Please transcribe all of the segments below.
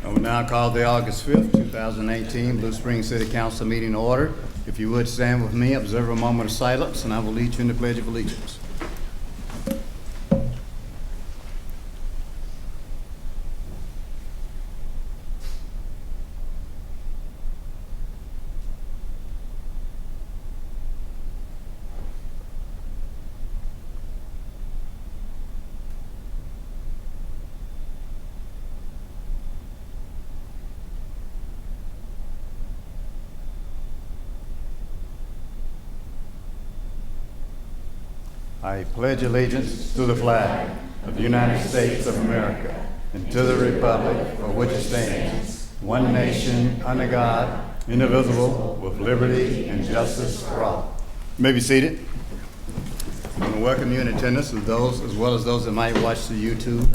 I will now call the August 5th, 2018 Blue Springs City Council meeting to order. If you would stand with me, observe a moment of silence, and I will lead you in the Pledge of Allegiance. I pledge allegiance to the flag of the United States of America and to the republic for which it stands, one nation, under God, indivisible, with liberty and justice for all. You may be seated. I want to welcome you in attendance, as well as those that might watch the YouTube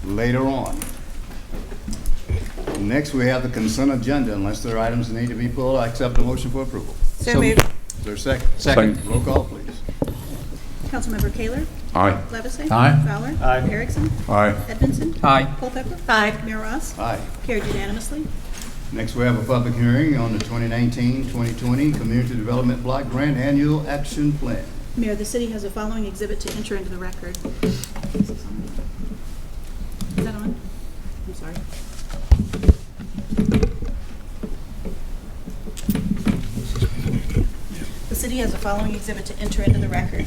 later on. Next, we have the consent agenda. Unless there are items that need to be pulled, I accept the motion for approval. So moved. Is there a second? Second. Roll call, please. Councilmember Kaler. Aye. Levisay. Aye. Fowler. Aye. Erickson. Aye. Edmondson. Aye. Culpepper. Aye. Mayor Ross. Aye. Carried unanimously. Next, we have a public hearing on the 2019-2020 Community Development Block Grant Annual Action Plan. Mayor, the city has the following exhibit to enter into the record. Is that on? I'm sorry. The city has the following exhibit to enter into the record.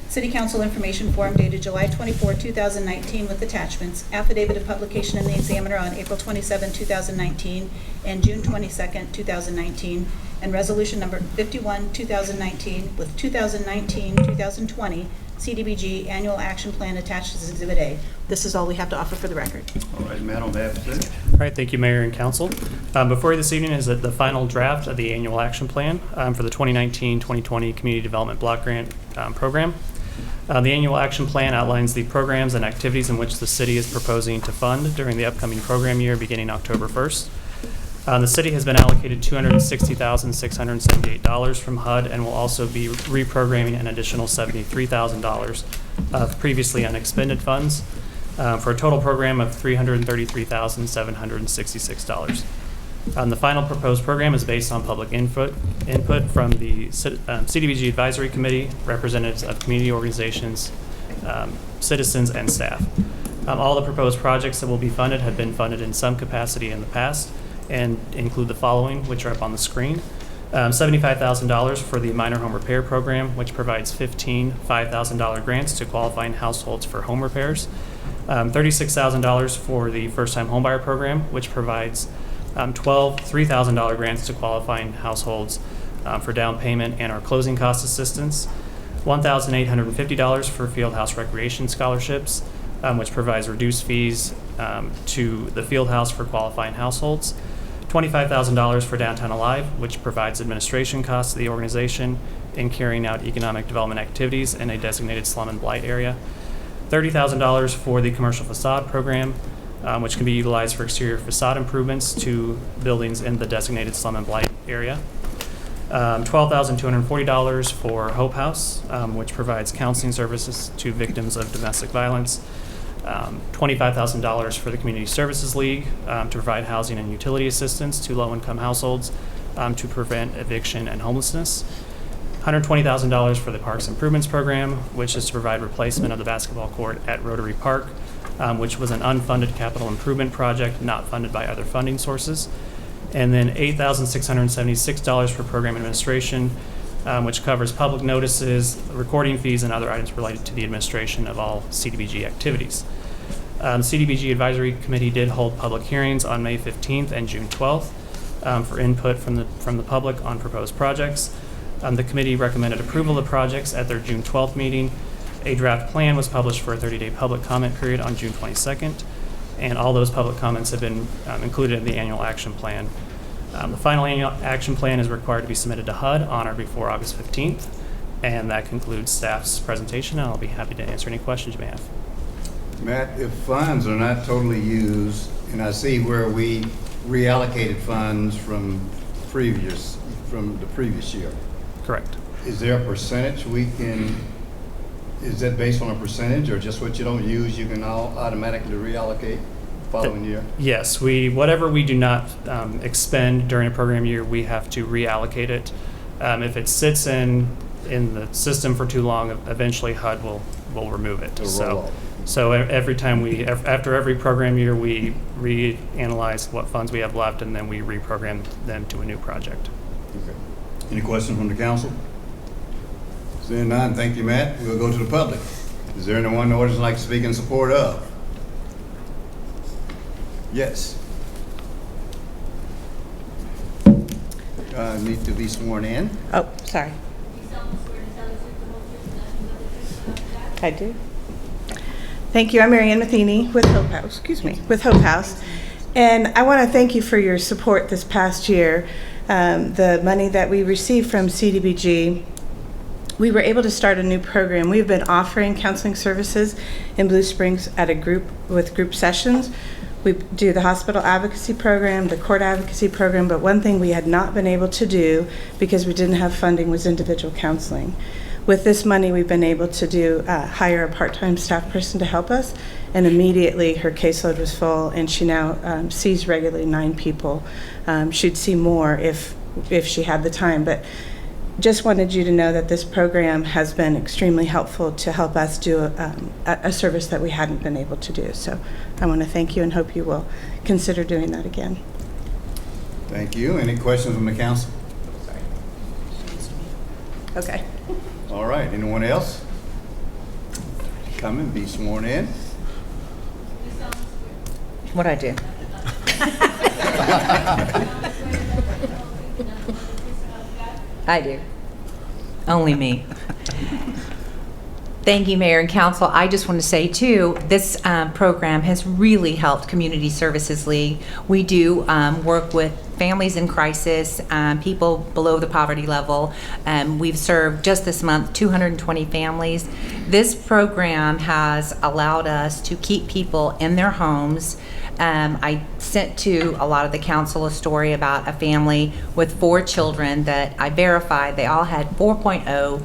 City Council Information Form dated July 24, 2019 with attachments, affidavit of publication in the Examiner on April 27, 2019 and June 22, 2019, and resolution number 51, 2019 with 2019-2020 CDBG Annual Action Plan attached as Exhibit A. This is all we have to offer for the record. All right, Matt, on behalf of the city. All right, thank you, Mayor and Council. Before you this evening is the final draft of the annual action plan for the 2019-2020 Community Development Block Grant Program. The annual action plan outlines the programs and activities in which the city is proposing to fund during the upcoming program year beginning October 1st. The city has been allocated $260,678 from HUD and will also be reprogramming an additional $73,000 of previously unexpended funds for a total program of $333,766. The final proposed program is based on public input from the CDBG Advisory Committee, representatives of community organizations, citizens, and staff. All the proposed projects that will be funded have been funded in some capacity in the past and include the following, which are up on the screen. $75,000 for the Minor Home Repair Program, which provides 15 $5,000 grants to qualifying households for home repairs. $36,000 for the First-Time Homebuyer Program, which provides 12 $3,000 grants to qualifying households for down payment and our closing cost assistance. $1,850 for Fieldhouse Recreation Scholarships, which provides reduced fees to the Fieldhouse for qualifying households. $25,000 for Downtown Alive, which provides administration costs to the organization in carrying out economic development activities in a designated slum and blight area. $30,000 for the Commercial Facade Program, which can be utilized for exterior facade improvements to buildings in the designated slum and blight area. $12,240 for Hope House, which provides counseling services to victims of domestic violence. $25,000 for the Community Services League to provide housing and utility assistance to low-income households to prevent eviction and homelessness. $120,000 for the Parks Improvements Program, which is to provide replacement of the basketball court at Rotary Park, which was an unfunded capital improvement project not funded by other funding sources. And then $8,676 for program administration, which covers public notices, recording fees, and other items related to the administration of all CDBG activities. The CDBG Advisory Committee did hold public hearings on May 15th and June 12th for input from the public on proposed projects. The committee recommended approval of projects at their June 12th meeting. A draft plan was published for a 30-day public comment period on June 22nd, and all those public comments have been included in the annual action plan. The final annual action plan is required to be submitted to HUD on or before August 15th, and that concludes staff's presentation, and I'll be happy to answer any questions you may have. Matt, if funds are not totally used, and I see where we reallocated funds from the previous year. Correct. Is there a percentage is that based on a percentage, or just what you don't use you can automatically reallocate? following year? Yes, whatever we do not expend during a program year, we have to reallocate it. If it sits in the system for too long, eventually HUD will remove it. It'll roll off. So every time after every program year, we reanalyze what funds we have left, and then we reprogram them to a new project. Okay. Any questions from the council? Seeing none, thank you, Matt. We'll go to the public. Is there anyone in the audience like to speak in support of? Yes. Need to be sworn in. Oh, sorry. I do. Thank you. I'm Mary Ann Matheny with Hope House. With Hope House, and I want to thank you for your support this past year. The money that we received from CDBG, we were able to start a new program. We've been offering counseling services in Blue Springs at a group sessions. We do the hospital advocacy program, the court advocacy program, but one thing we had not been able to do because we didn't have funding was individual counseling. With this money, we've been able to hire a part-time staff person to help us, and immediately her caseload was full, and she now sees regularly 9 people. She'd see more if she had the time, but just wanted you to know that this program has been extremely helpful to help us do a service that we hadn't been able to do. So I want to thank you and hope you will consider doing that again. Thank you. Any questions from the council? Okay. All right. Anyone else? Come and be sworn in. What'd I do? I do. Only me. Thank you, Mayor and Council. I just want to say, too, this program has really helped Community Services League. We do work with families in crisis, people below the poverty level. We've served just this month 220 families. This program has allowed us to keep people in their homes. I sent to a lot of the council a story about a family with 4 children that I verified. They all had 4.0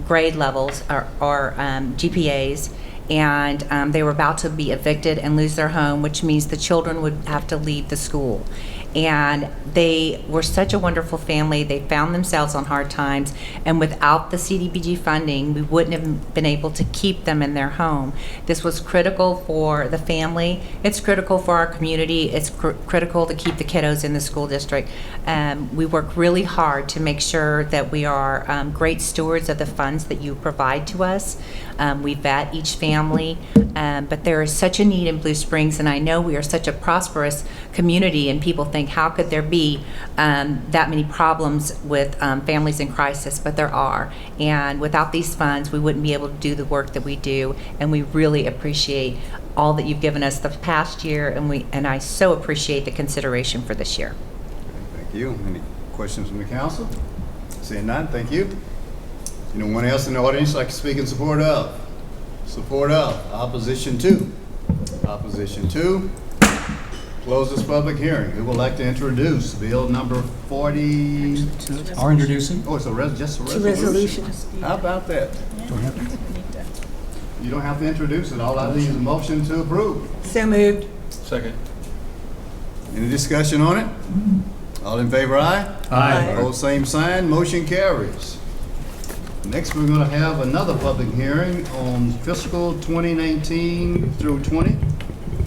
grade levels or GPAs, and they were about to be evicted and lose their home, which means the children would have to leave the school. And they were such a wonderful family. They found themselves on hard times, and without the CDBG funding, we wouldn't have been able to keep them in their home. This was critical for the family. It's critical for our community. It's critical to keep the kiddos in the school district. We work really hard to make sure that we are great stewards of the funds that you provide to us. We vet each family, but there is such a need in Blue Springs, and I know we are such a prosperous community, and people think, how could there be that many problems with families in crisis? But there are, and without these funds, we wouldn't be able to do the work that we do, and we really appreciate all that you've given us the past year, and I so appreciate the consideration for this year. Thank you. Any questions from the council? Seeing none, thank you. Anyone else in the audience like to speak in support of? Support of. Opposition to. Opposition to. Close this public hearing. Who would like to introduce bill number 40? Are introducing? Oh, it's just a It's a resolution. resolution. How about that? You don't have to introduce it. All I need is a motion to approve. So moved. Second. Any discussion on it? All in favor, aye? Aye. Opposed, same sign. Motion carries. Next, we're going to have another public hearing on fiscal 2019 through 20,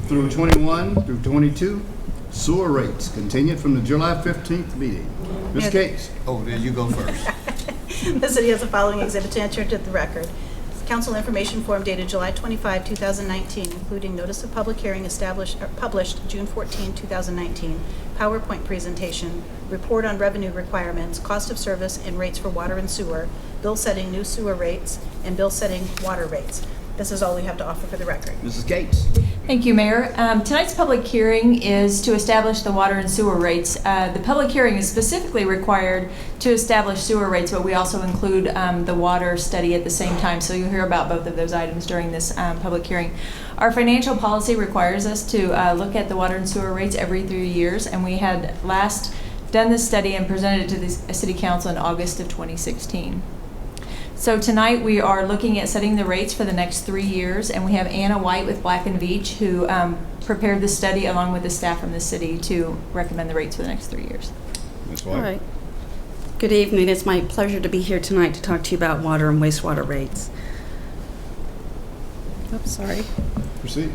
through 21, through 22 sewer rates, continued from the July 15th meeting. Ms. Yes. Gates. Oh, there you go first. The city has the following exhibit to enter into the record. Council information form dated July 25, 2019, including notice of public hearing published June 14, 2019, PowerPoint presentation, report on revenue requirements, cost of service, and rates for water and sewer, bill setting new sewer rates, and bill setting water rates. This is all we have to offer for the record. Mrs. Gates. Thank you, Mayor. Tonight's public hearing is to establish the water and sewer rates. The public hearing is specifically required to establish sewer rates, but we also include the water study at the same time, so you'll hear about both of those items during this public hearing. Our financial policy requires us to look at the water and sewer rates every 3 years, and we had last done this study and presented it to the City Council in August of 2016. So tonight we are looking at setting the rates for the next 3 years, and we have Anna White with Black & Veatch who prepared the study along with the staff from the city to recommend the rates for the next 3 years. Ms. All White? right. Good evening. It's my pleasure to be here tonight to talk to you about water and wastewater rates. Oops, sorry. Proceed.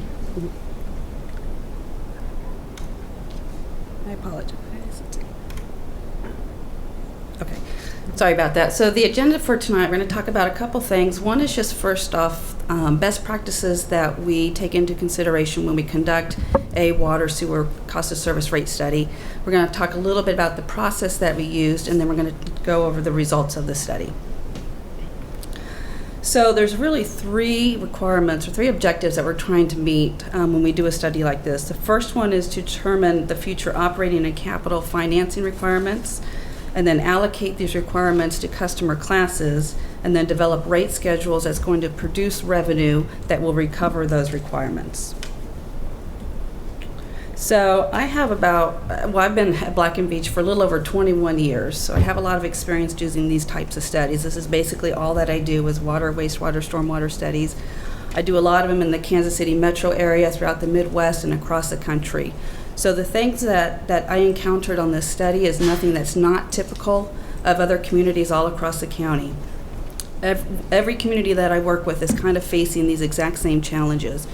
I apologize. Okay, sorry about that. So the agenda for tonight, we're going to talk about a couple things. One is just first off, best practices that we take into consideration when we conduct a water sewer cost of service rate study. We're going to talk a little bit about the process that we used, and then we're going to go over the results of the study. So there's really 3 requirements or 3 objectives that we're trying to meet when we do a study like this. The first one is to determine the future operating and capital financing requirements, and then allocate these requirements to customer classes, and then develop rate schedules that's going to produce revenue that will recover those requirements. So I have I've been at Black & Veatch for a little over 21 years, so I have a lot of experience doing these types of studies. This is basically all that I do is water, wastewater, stormwater studies. I do a lot of them in the Kansas City metro area, throughout the Midwest, and across the country. So the things that I encountered on this study is nothing that's not typical of other communities all across the county. Every community that I work with is kind of facing these exact same challenges.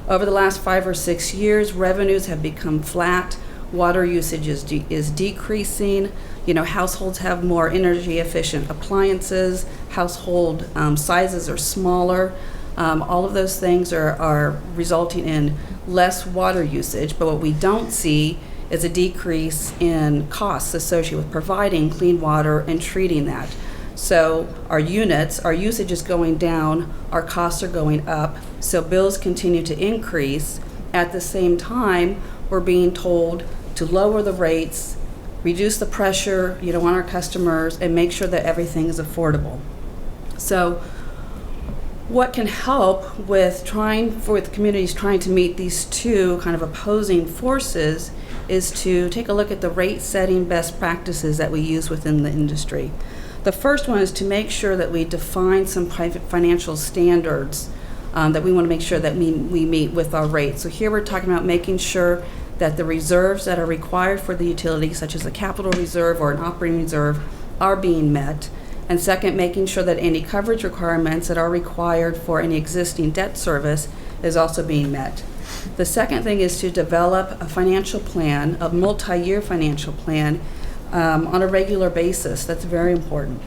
Over the last 5 or 6 years, revenues have become flat. Water usage is decreasing. Households have more energy efficient appliances. Household sizes are smaller. All of those things are resulting in less water usage, but what we don't see is a decrease in costs associated with providing clean water and treating that. So our usage is going down, our costs are going up, so bills continue to increase. At the same time, we're being told to lower the rates, reduce the pressure, on our customers, and make sure that everything is affordable. So what can help with communities trying to meet these 2 kind of opposing forces is to take a look at the rate setting best practices that we use within the industry. The first one is to make sure that we define some financial standards that we want to make sure that we meet with our rates. So here we're talking about making sure that the reserves that are required for the utility, such as a capital reserve or an operating reserve, are being met. And second, making sure that any coverage requirements that are required for any existing debt service is also being met. The second thing is to develop a financial plan, a multi-year financial plan, on a regular basis. That's very important.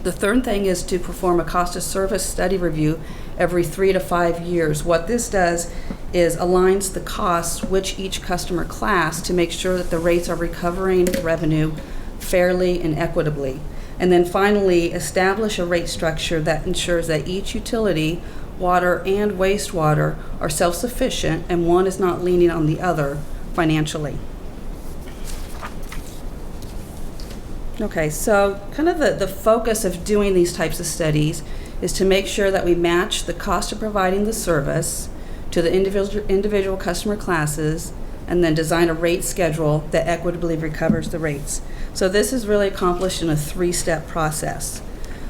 The third thing is to perform a cost of service study review every 3 to 5 years. What this does is aligns the costs with each customer class to make sure that the rates are recovering revenue fairly and equitably. And then finally, establish a rate structure that ensures that each utility, water and wastewater, are self-sufficient and one is not leaning on the other financially. Okay, so kind of the focus of doing these types of studies is to make sure that we match the cost of providing the service to the individual customer classes, and then design a rate schedule that equitably recovers the rates. So this is really accomplished in a 3-step process.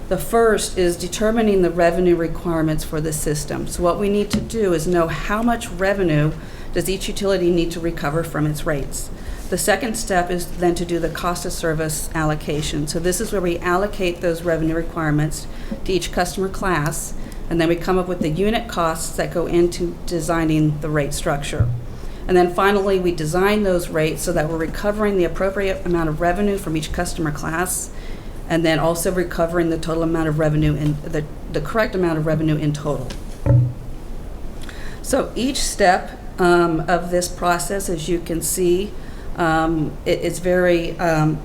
The first is determining the revenue requirements for the system. So what we need to do is know how much revenue does each utility need to recover from its rates. The second step is then to do the cost of service allocation. So this is where we allocate those revenue requirements to each customer class, and then we come up with the unit costs that go into designing the rate structure. And then finally, we design those rates so that we're recovering the appropriate amount of revenue from each customer class, and then also recovering the total amount of revenue in the correct amount of revenue in total. So each step of this process, as you can see, it's very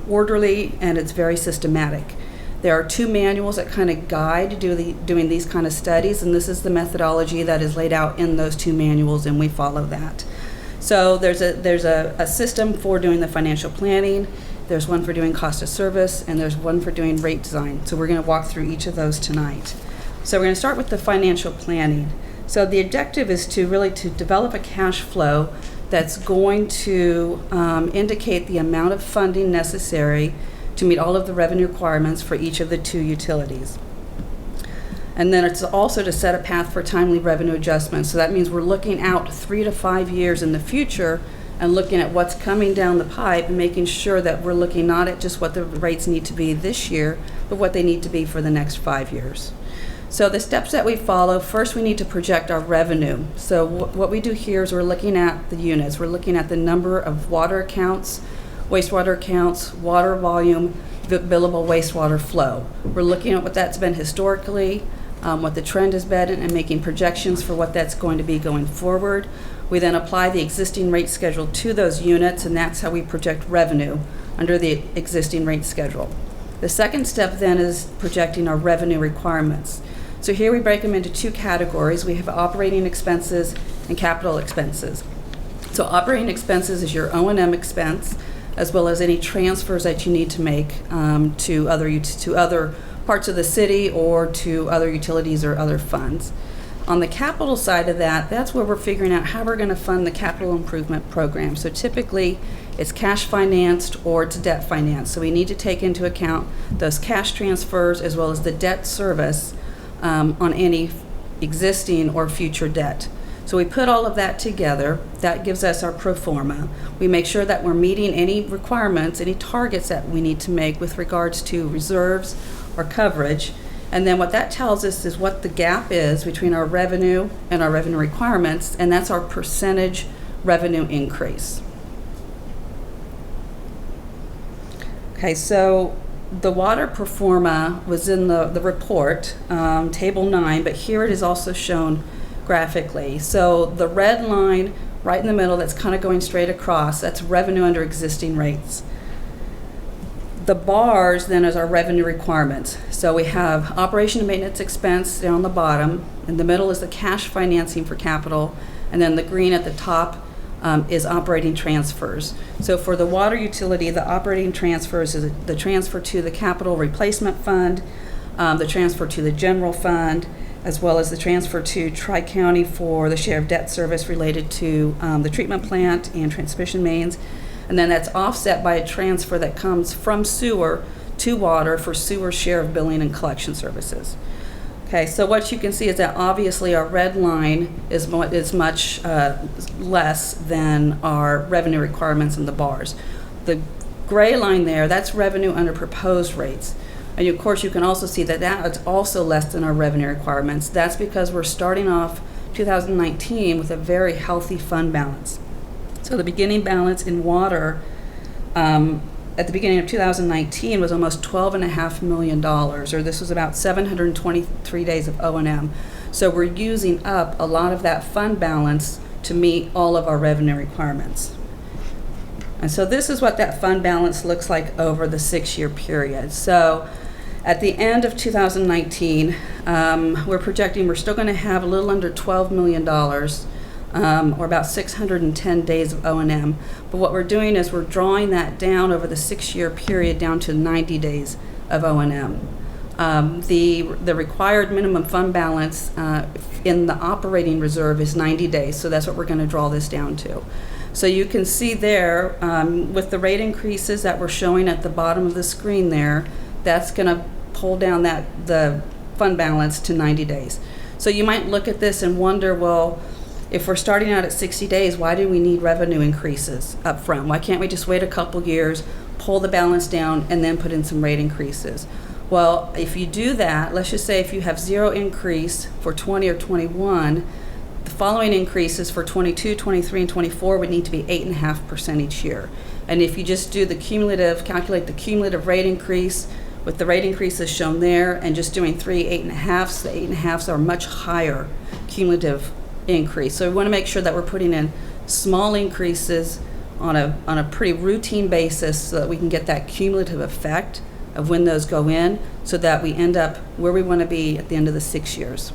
orderly and it's very systematic. There are 2 manuals that kind of guide doing these kind of studies, and this is the methodology that is laid out in those 2 manuals, and we follow that. So there's a system for doing the financial planning, there's one for doing cost of service, and there's one for doing rate design. So we're going to walk through each of those tonight. So we're going to start with the financial planning. So the objective is to develop a cash flow that's going to indicate the amount of funding necessary to meet all of the revenue requirements for each of the 2 utilities. And then it's also to set a path for timely revenue adjustments. So that means we're looking out 3 to 5 years in the future and looking at what's coming down the pipe and making sure that we're looking not at just what the rates need to be this year, but what they need to be for the next 5 years. So the steps that we follow, first we need to project our revenue. So what we do here is we're looking at the units. We're looking at the number of water accounts, wastewater accounts, water volume, billable wastewater flow. We're looking at what that's been historically, what the trend has been, and making projections for what that's going to be going forward. We then apply the existing rate schedule to those units, and that's how we project revenue under the existing rate schedule. The second step then is projecting our revenue requirements. So here we break them into 2 categories. We have operating expenses and capital expenses. So operating expenses is your O&M expense, as well as any transfers that you need to make to other parts of the city or to other utilities or other funds. On the capital side of that, that's where we're figuring out how we're going to fund the capital improvement program. So typically, it's cash financed or it's debt financed. So we need to take into account those cash transfers as well as the debt service on any existing or future debt. So we put all of that together. That gives us our pro forma. We make sure that we're meeting any requirements, any targets that we need to make with regards to reserves or coverage. And then what that tells us is what the gap is between our revenue and our revenue requirements, and that's our percentage revenue increase. Okay, so the water pro forma was in the report, table 9, but here it is also shown graphically. So the red line right in the middle that's kind of going straight across, that's revenue under existing rates. The bars then is our revenue requirements. So we have operation and maintenance expense down the bottom. In the middle is the cash financing for capital. And then the green at the top is operating transfers. So for the water utility, the operating transfers is the transfer to the capital replacement fund, the transfer to the general fund, as well as the transfer to Tri-County for the share of debt service related to the treatment plant and transmission mains. And then that's offset by a transfer that comes from sewer to water for sewer share of billing and collection services. Okay, so what you can see is that obviously our red line is much less than our revenue requirements in the bars. The gray line there, that's revenue under proposed rates. And of course you can also see that that is also less than our revenue requirements. That's because we're starting off 2019 with a very healthy fund balance. So the beginning balance in water at the beginning of 2019 was almost $12.5 million, or this was about 723 days of O&M. So we're using up a lot of that fund balance to meet all of our revenue requirements. And so this is what that fund balance looks like over the 6-year period. So at the end of 2019, we're projecting we're still going to have a little under $12 million, or about 610 days of O&M. But what we're doing is we're drawing that down over the 6-year period down to 90 days of O&M. The required minimum fund balance in the operating reserve is 90 days, so that's what we're going to draw this down to. So you can see there, with the rate increases that we're showing at the bottom of the screen there, that's going to pull down the fund balance to 90 days. So you might look at this and wonder, well, if we're starting out at 60 days, why do we need revenue increases up front? Why can't we just wait a couple years, pull the balance down, and then put in some rate increases? Well, if you do that, let's just say if you have 0 increase for 20 or 21, the following increases for 22, 23, and 24 would need to be 8.5% each year. And if you just do the cumulative, calculate the cumulative rate increase with the rate increases shown there, and just doing 3 8.5s, the 8.5s are much higher cumulative increase. So we want to make sure that we're putting in small increases on a pretty routine basis so that we can get that cumulative effect of when those go in, so that we end up where we want to be at the end of the 6 years.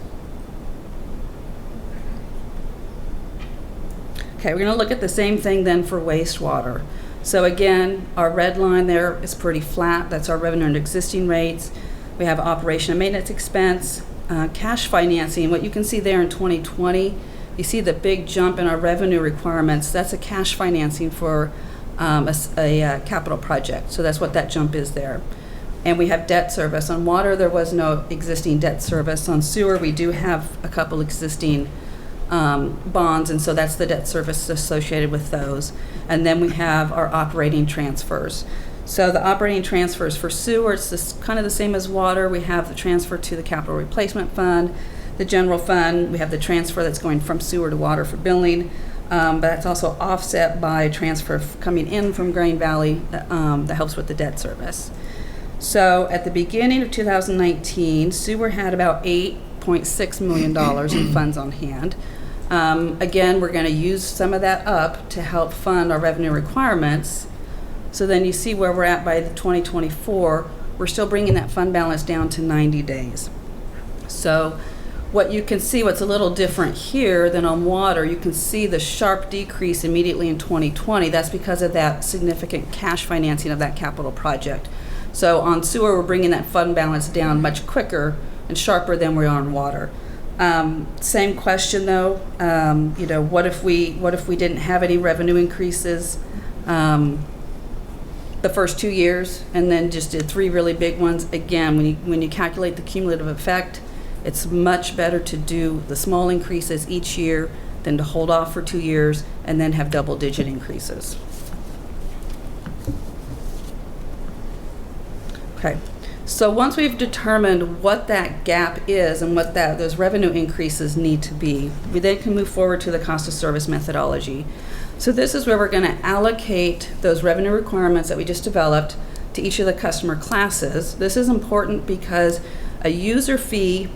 Okay, we're going to look at the same thing then for wastewater. So again, our red line there is pretty flat. That's our revenue and existing rates. We have operation and maintenance expense, cash financing. What you can see there in 2020, you see the big jump in our revenue requirements. That's a cash financing for a capital project. So that's what that jump is there. and we have debt service. On water, there was no existing debt service. On sewer, we do have a couple existing bonds, and so that's the debt service associated with those. And then we have our operating transfers. So the operating transfers for sewer, it's kind of the same as water. We have the transfer to the capital replacement fund, the general fund. We have the transfer that's going from sewer to water for billing, but that's also offset by a transfer coming in from Grain Valley that helps with the debt service. So at the beginning of 2019, sewer had about $8.6 million in funds on hand. Again, we're going to use some of that up to help fund our revenue requirements. So then you see where we're at by the 2024. We're still bringing that fund balance down to 90 days. So what you can see, what's a little different here than on water, you can see the sharp decrease immediately in 2020. That's because of that significant cash financing of that capital project. So on sewer, we're bringing that fund balance down much quicker and sharper than we are on water. Same question though, what if we didn't have any revenue increases the first 2 years and then just did 3 really big ones? Again, when you calculate the cumulative effect, it's much better to do the small increases each year than to hold off for 2 years and then have double-digit increases. Okay, so once we've determined what that gap is and what those revenue increases need to be, we then can move forward to the cost of service methodology. So this is where we're going to allocate those revenue requirements that we just developed to each of the customer classes. This is important because a user fee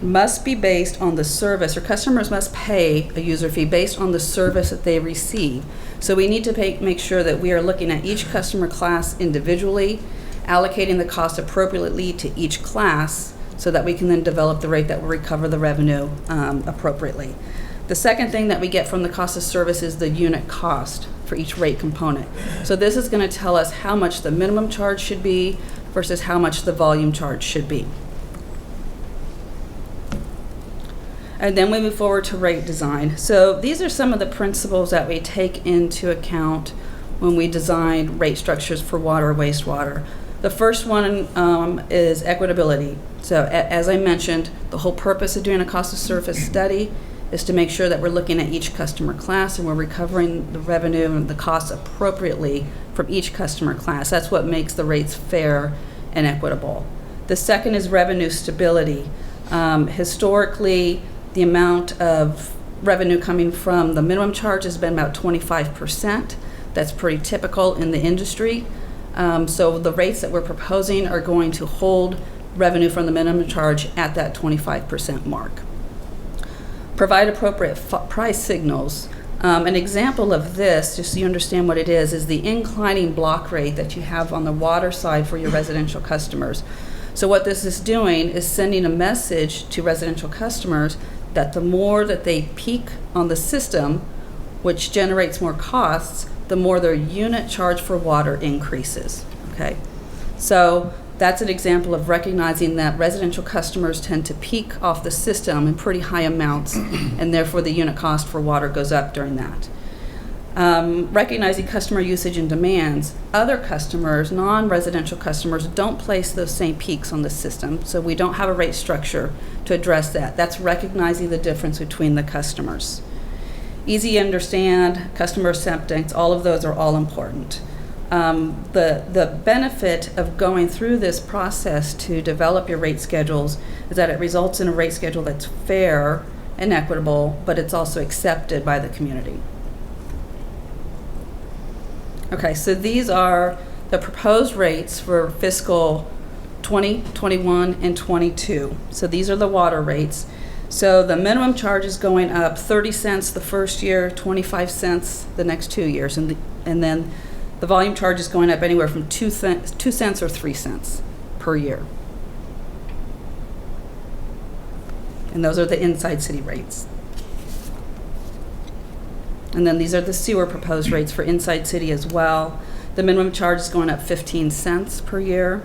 must be based on the service, or customers must pay a user fee based on the service that they receive. So we need to make sure that we are looking at each customer class individually, allocating the cost appropriately to each class so that we can then develop the rate that will recover the revenue appropriately. The second thing that we get from the cost of service is the unit cost for each rate component. So this is going to tell us how much the minimum charge should be versus how much the volume charge should be. And then we move forward to rate design. So these are some of the principles that we take into account when we design rate structures for water, wastewater. The first one is equitability. So as I mentioned, the whole purpose of doing a cost of service study is to make sure that we're looking at each customer class and we're recovering the revenue and the costs appropriately from each customer class. That's what makes the rates fair and equitable. The second is revenue stability. Historically, the amount of revenue coming from the minimum charge has been about 25%. That's pretty typical in the industry. So the rates that we're proposing are going to hold revenue from the minimum charge at that 25% mark. Provide appropriate price signals. An example of this, just so you understand what it is the inclining block rate that you have on the water side for your residential customers. So what this is doing is sending a message to residential customers that the more that they peak on the system, which generates more costs, the more their unit charge for water increases. Okay, so that's an example of recognizing that residential customers tend to peak off the system in pretty high amounts, and therefore the unit cost for water goes up during that. Recognizing customer usage and demands. Other customers, non-residential customers, don't place those same peaks on the system, so we don't have a rate structure to address that. That's recognizing the difference between the customers. Easy to understand, customer acceptance, all of those are all important. The benefit of going through this process to develop your rate schedules is that it results in a rate schedule that's fair and equitable, but it's also accepted by the community. Okay, so these are the proposed rates for fiscal 20, 21, and 22. So these are the water rates. So the minimum charge is going up 30 cents the first year, 25 cents the next 2 years, and then the volume charge is going up anywhere from 2 cents or 3 cents per year. And those are the inside city rates. And then these are the sewer proposed rates for inside city as well. The minimum charge is going up 15 cents per year.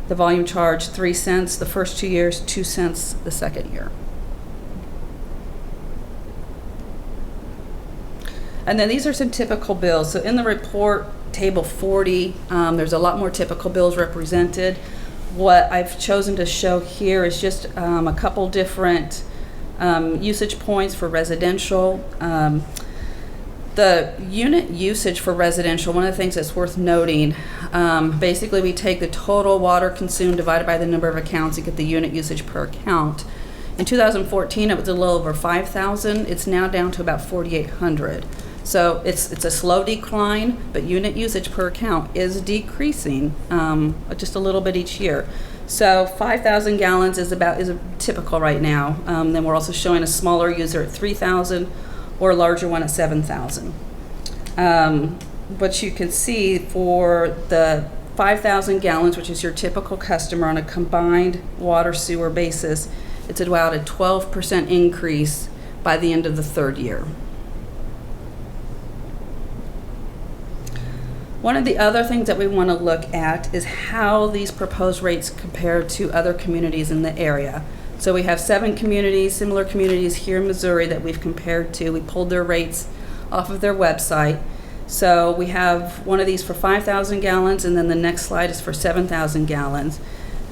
The volume charge 3 cents the first 2 years, 2 cents the second year. And then these are some typical bills. So in the report, Table 40, there's a lot more typical bills represented. What I've chosen to show here is just a couple different usage points for residential. The unit usage for residential, one of the things that's worth noting, basically we take the total water consumed divided by the number of accounts to get the unit usage per account. In 2014, it was a little over 5,000. It's now down to about 4,800. So it's a slow decline, but unit usage per account is decreasing just a little bit each year. So 5,000 gallons is typical right now. Then we're also showing a smaller user at 3,000 or a larger one at 7,000. But you can see for the 5,000 gallons, which is your typical customer on a combined water sewer basis, it's about a 12% increase by the end of the third year. One of the other things that we want to look at is how these proposed rates compare to other communities in the area. So we have 7 communities, similar communities here in Missouri that we've compared to. We pulled their rates off of their website. So we have one of these for 5,000 gallons, and then the next slide is for 7,000 gallons.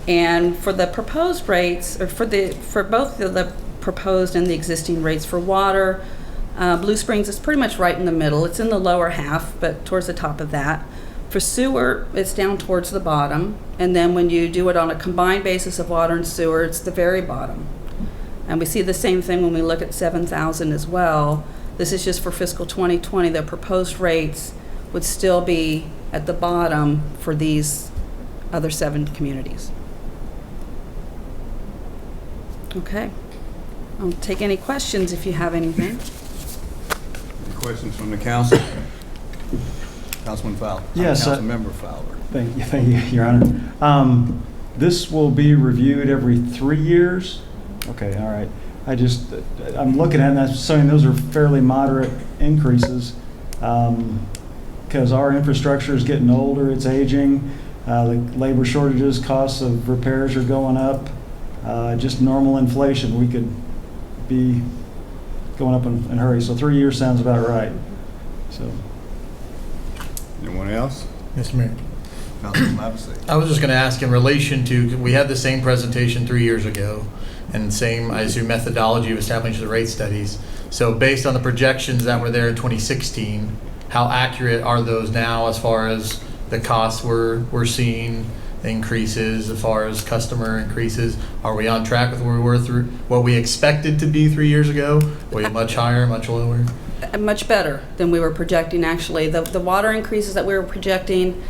And for the proposed rates, or for both the proposed and the existing rates for water, Blue Springs is pretty much right in the middle. It's in the lower half, but towards the top of that. For sewer, it's down towards the bottom. And then when you do it on a combined basis of water and sewer, it's the very bottom. And we see the same thing when we look at 7,000 as well. This is just for fiscal 2020. The proposed rates would still be at the bottom for these other 7 communities. Okay. I'll take any questions if you have anything. Any questions from the council? Councilman Fowler. Yes. Councilmember Fowler. Thank you, Your Honor. This will be reviewed every 3 years? Okay, all right. I'm looking at it, and I'm saying those are fairly moderate increases because our infrastructure is getting older, it's aging, the labor shortages, costs of repairs are going up, just normal inflation. We could be going up in a hurry. So 3 years sounds about right. So. Anyone else? Mr. Mayor. Councilman Lavasey. I was just going to ask in relation to, we had the same presentation 3 years ago and same, I assume, methodology of establishing the rate studies. So based on the projections that were there in 2016, how accurate are those now as far as the costs we're seeing increases, as far as customer increases? Are we on track with where we were through what we expected to be 3 years ago? Were we much higher, much lower? Much better than we were projecting, actually. The water increases that we were projecting,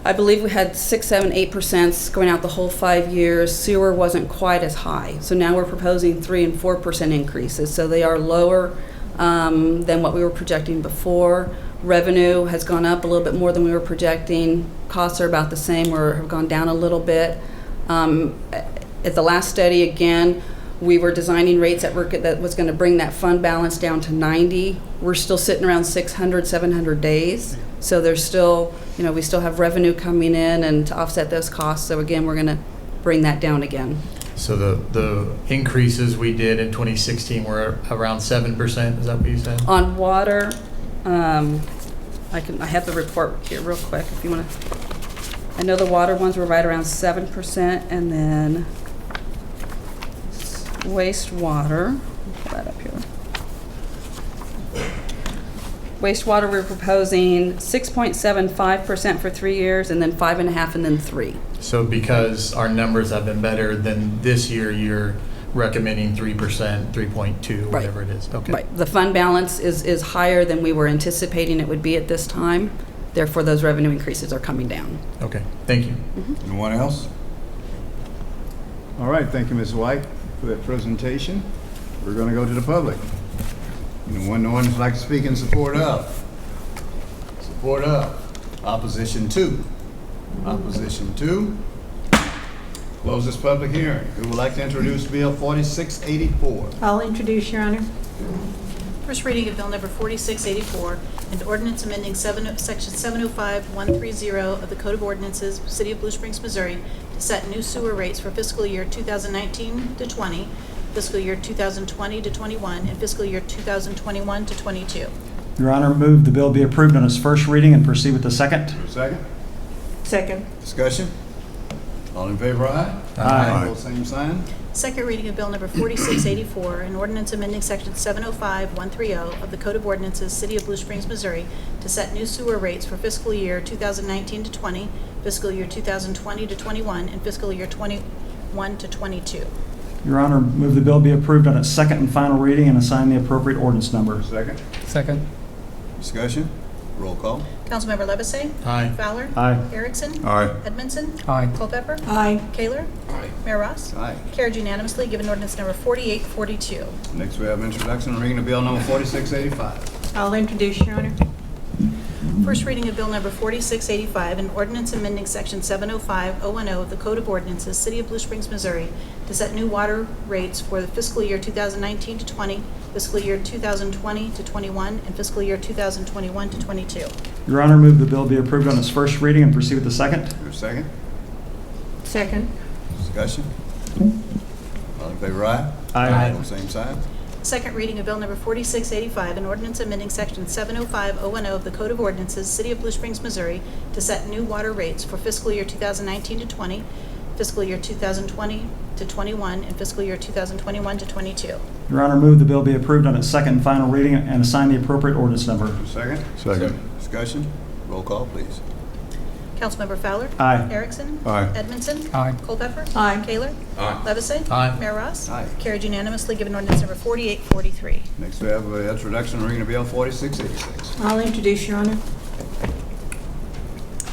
I believe we had 6, 7, 8% going out the whole 5 years. Sewer wasn't quite as high. So now we're proposing 3 and 4% increases. So they are lower than what we were projecting before. Revenue has gone up a little bit more than we were projecting. Costs are about the same or have gone down a little bit. At the last study, again, we were designing rates that was going to bring that fund balance down to 90. We're still sitting around 600, 700 days. So there's still, we still have revenue coming in and to offset those costs. So again, we're going to bring that down again. So the increases we did in 2016 were around 7%. Is that what you said? On water, I have the report here real quick if you want to. I know the water ones were right around 7%, and then wastewater, pull that up here. Wastewater, we're proposing 6.75% for 3 years, and then 5.5%, and then 3%. So because our numbers have been better than this year, you're recommending 3%, 3.2, whatever it is. Okay. Right. The fund balance is higher than we were anticipating it would be at this time. Therefore, those revenue increases are coming down. Okay. Thank you. Anyone else? All right, thank you, Ms. White, for that presentation. We're going to go to the public. Anyone who'd like to speak in support of? Support of. Opposition to. Opposition to. Close this public hearing. Who would like to introduce Bill 4684? I'll introduce, Your Honor. First reading of Bill Number 4684, and ordinance amending Section 705-130 of the Code of Ordinances, City of Blue Springs, Missouri, to set new sewer rates for fiscal year 2019 to 20, fiscal year 2020 to 21, and fiscal year 2021 to 22. Your Honor, move the bill be approved on its first reading and proceed with the second. Second. Second. Discussion? All in favor, aye? Aye. Opposed, same sign. Second reading of Bill Number 4684, an ordinance amending Section 705-130 of the Code of Ordinances, City of Blue Springs, Missouri, to set new sewer rates for fiscal year 2019 to 20, fiscal year 2020 to 21, and fiscal year 21 to 22. Your Honor, move the bill be approved on its second and final reading and assign the appropriate ordinance number. Second. Second. Discussion? Roll call. Councilmember Levesey? Aye. Fowler? Aye. Erickson? Aye. Edmondson? Aye. Culpepper? Aye. Kaler? Mayor Ross? Aye. Carried unanimously, given ordinance number 4842. Next, we have introduction and reading of bill number 4685. I'll introduce, Your Honor. First reading of Bill Number 4685, an ordinance amending Section 705-010 of the Code of Ordinances, City of Blue Springs, Missouri, to set new water rates for the fiscal year 2019 to 20, fiscal year 2020 to 21, and fiscal year 2021 to 22. Your Honor, move the bill be approved on its first reading and proceed with the second. Is there a second? Second. Discussion? All in favor, aye? Aye. Opposed, same sign. Second reading of Bill Number 4685, an ordinance amending Section 705-010 of the Code of Ordinances, City of Blue Springs, Missouri, to set new water rates for fiscal year 2019 to 20, fiscal year 2020 to 21, and fiscal year 2021 to 22. Your Honor, move the bill be approved on its second and final reading and assign the appropriate ordinance number. Second? Second. Discussion? Roll call, please. Councilmember Fowler? Aye. Erickson? Aye. Edmondson? Aye. Culpepper? Aye. Kaler? Aye. Levesey? Aye. Mayor Ross? Aye. Carried unanimously, given ordinance number 4843. Next, we have introduction and reading of bill 4686. I'll introduce, Your Honor.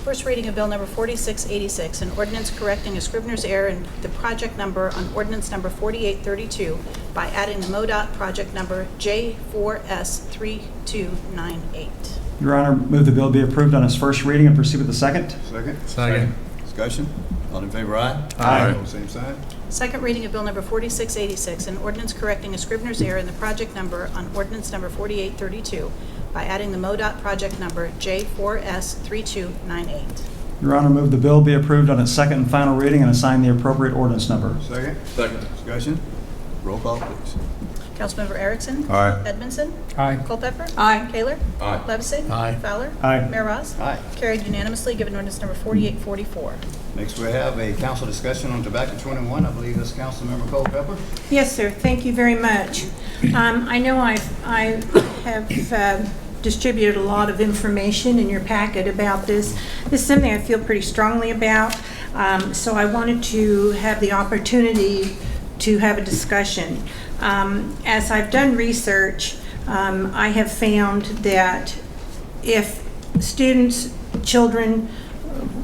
First reading of Bill Number 4686, an ordinance correcting a scrivener's error in the project number on ordinance number 4832 by adding the MoDOT project number J4S3298. Your Honor, move the bill be approved on its first reading and proceed with the second. Second? Second. Discussion? All in favor, aye? Aye. Opposed, same sign. Second reading of Bill Number 4686, an ordinance correcting a scrivener's error in the project number on ordinance number 4832 by adding the MoDOT project number J4S3298. Your Honor, move the bill be approved on its second and final reading and assign the appropriate ordinance number. Second? Second. Discussion? Roll call, please. Councilmember Erickson? Aye. Edmondson? Aye. Culpepper? Aye. Kaler? Aye. Levesey? Aye. Fowler? Aye. Mayor Ross? Aye. Carried unanimously, given ordinance number 4844. Next, we have a council discussion on tobacco 21. I believe that's Councilmember Culpepper. Yes, sir. Thank you very much. I know I have distributed a lot of information in your packet about this. This is something I feel pretty strongly about, so I wanted to have the opportunity to have a discussion. As I've done research, I have found that if students, children,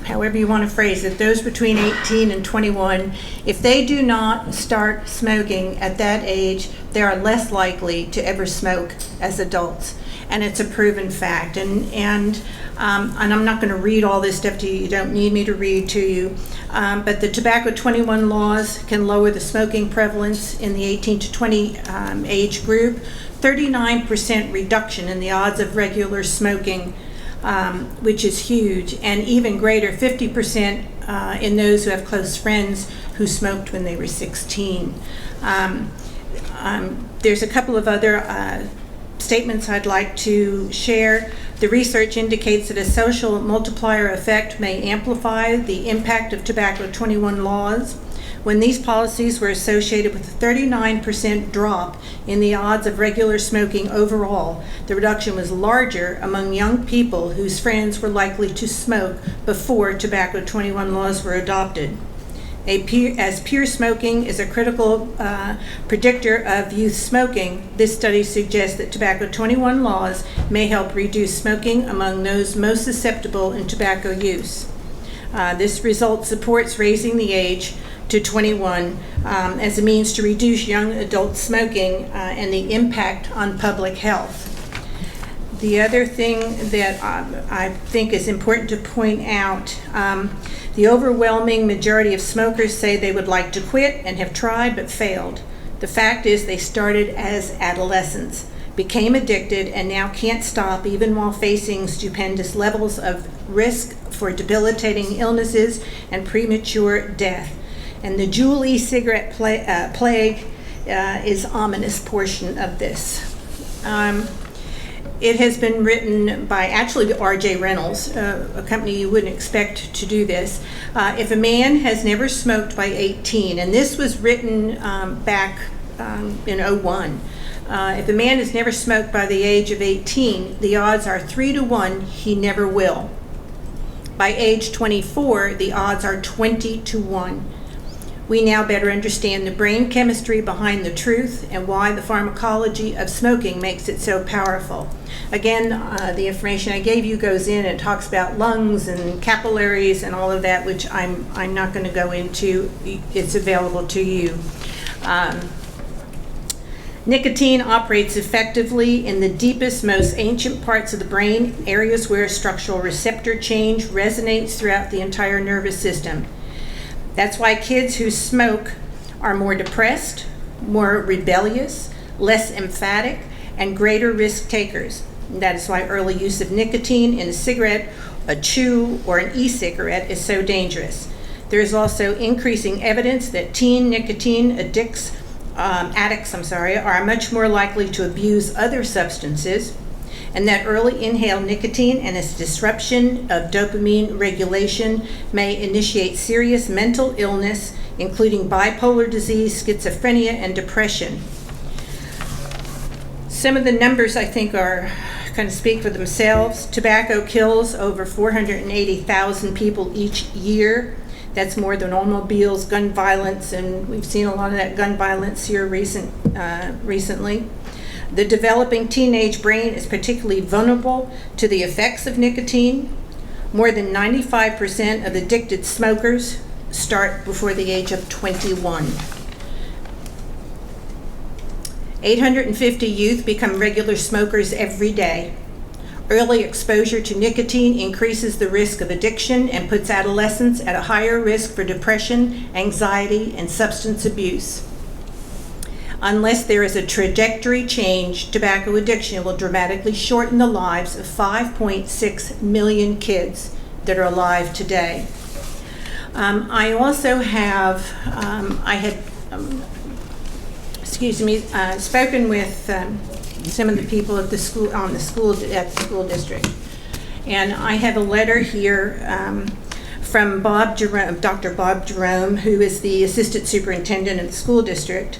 however you want to phrase it, those between 18 and 21, if they do not start smoking at that age, they are less likely to ever smoke as adults. And it's a proven fact. And I'm not going to read all this stuff to you. You don't need me to read to you. But the Tobacco 21 laws can lower the smoking prevalence in the 18 to 20 age group. 39% reduction in the odds of regular smoking, which is huge, and even greater, 50% in those who have close friends who smoked when they were 16. There's a couple of other statements I'd like to share. The research indicates that a social multiplier effect may amplify the impact of Tobacco 21 laws. When these policies were associated with a 39% drop in the odds of regular smoking overall, the reduction was larger among young people whose friends were likely to smoke before Tobacco 21 laws were adopted. As peer smoking is a critical predictor of youth smoking, this study suggests that Tobacco 21 laws may help reduce smoking among those most susceptible in tobacco use. This result supports raising the age to 21 as a means to reduce young adult smoking and the impact on public health. The other thing that I think is important to point out, the overwhelming majority of smokers say they would like to quit and have tried but failed. The fact is they started as adolescents, became addicted, and now can't stop even while facing stupendous levels of risk for debilitating illnesses and premature death. And the Juul e-cigarette plague is ominous portion of this. It has been written by actually R.J. Reynolds, a company you wouldn't expect to do this. If a man has never smoked by 18, and this was written back in 01, if a man has never smoked by the age of 18, the odds are 3 to 1 he never will. By age 24, the odds are 20 to 1. We now better understand the brain chemistry behind the truth and why the pharmacology of smoking makes it so powerful. Again, the information I gave you goes in and talks about lungs and capillaries and all of that, which I'm not going to go into. It's available to you. Nicotine operates effectively in the deepest, most ancient parts of the brain, areas where structural receptor change resonates throughout the entire nervous system. That's why kids who smoke are more depressed, more rebellious, less emphatic, and greater risk takers. That is why early use of nicotine in a cigarette, a chew, or an e-cigarette is so dangerous. There is also increasing evidence that teen nicotine addicts are much more likely to abuse other substances, and that early inhaled nicotine and its disruption of dopamine regulation may initiate serious mental illness, including bipolar disease, schizophrenia, and depression. Some of the numbers I think are kind of speak for themselves. Tobacco kills over 480,000 people each year. That's more than automobiles, gun violence, and we've seen a lot of that gun violence here recently. The developing teenage brain is particularly vulnerable to the effects of nicotine. More than 95% of addicted smokers start before the age of 21. 850 youth become regular smokers every day. Early exposure to nicotine increases the risk of addiction and puts adolescents at a higher risk for depression, anxiety, and substance abuse. Unless there is a trajectory change, tobacco addiction will dramatically shorten the lives of 5.6 million kids that are alive today. I also have, spoken with some of the people at the school, at the school district. And I have a letter here from Dr. Bob Jerome, who is the assistant superintendent of the school district.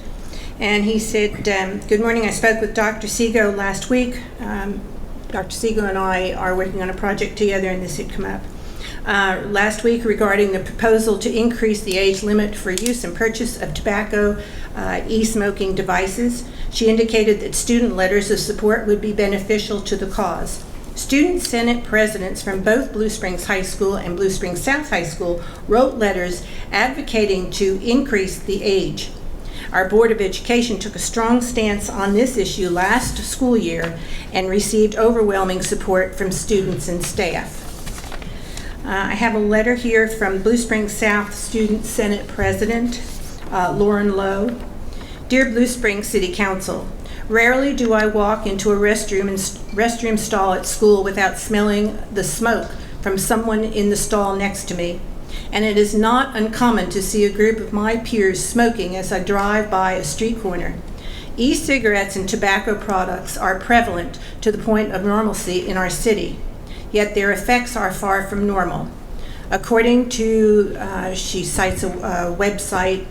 And he said, good morning, I spoke with Dr. Sego last week. Dr. Sego and I are working on a project together, and this had come up last week regarding the proposal to increase the age limit for use and purchase of tobacco e-smoking devices. She indicated that student letters of support would be beneficial to the cause. Student Senate presidents from both Blue Springs High School and Blue Springs South High School wrote letters advocating to increase the age. Our Board of Education took a strong stance on this issue last school year and received overwhelming support from students and staff. I have a letter here from Blue Springs South Student Senate President Lauren Lowe. Dear Blue Springs City Council, rarely do I walk into a restroom stall at school without smelling the smoke from someone in the stall next to me. And it is not uncommon to see a group of my peers smoking as I drive by a street corner. E-cigarettes and tobacco products are prevalent to the point of normalcy in our city, yet their effects are far from normal. According to, she cites a website,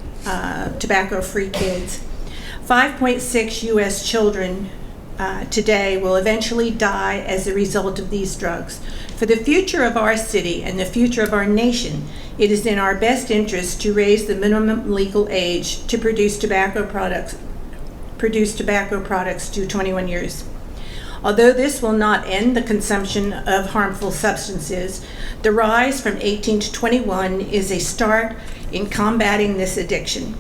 Tobacco Free Kids, 5.6 U.S. children today will eventually die as a result of these drugs. For the future of our city and the future of our nation, it is in our best interest to raise the minimum legal age to produce tobacco products to 21 years. Although this will not end the consumption of harmful substances, the rise from 18 to 21 is a start in combating this addiction.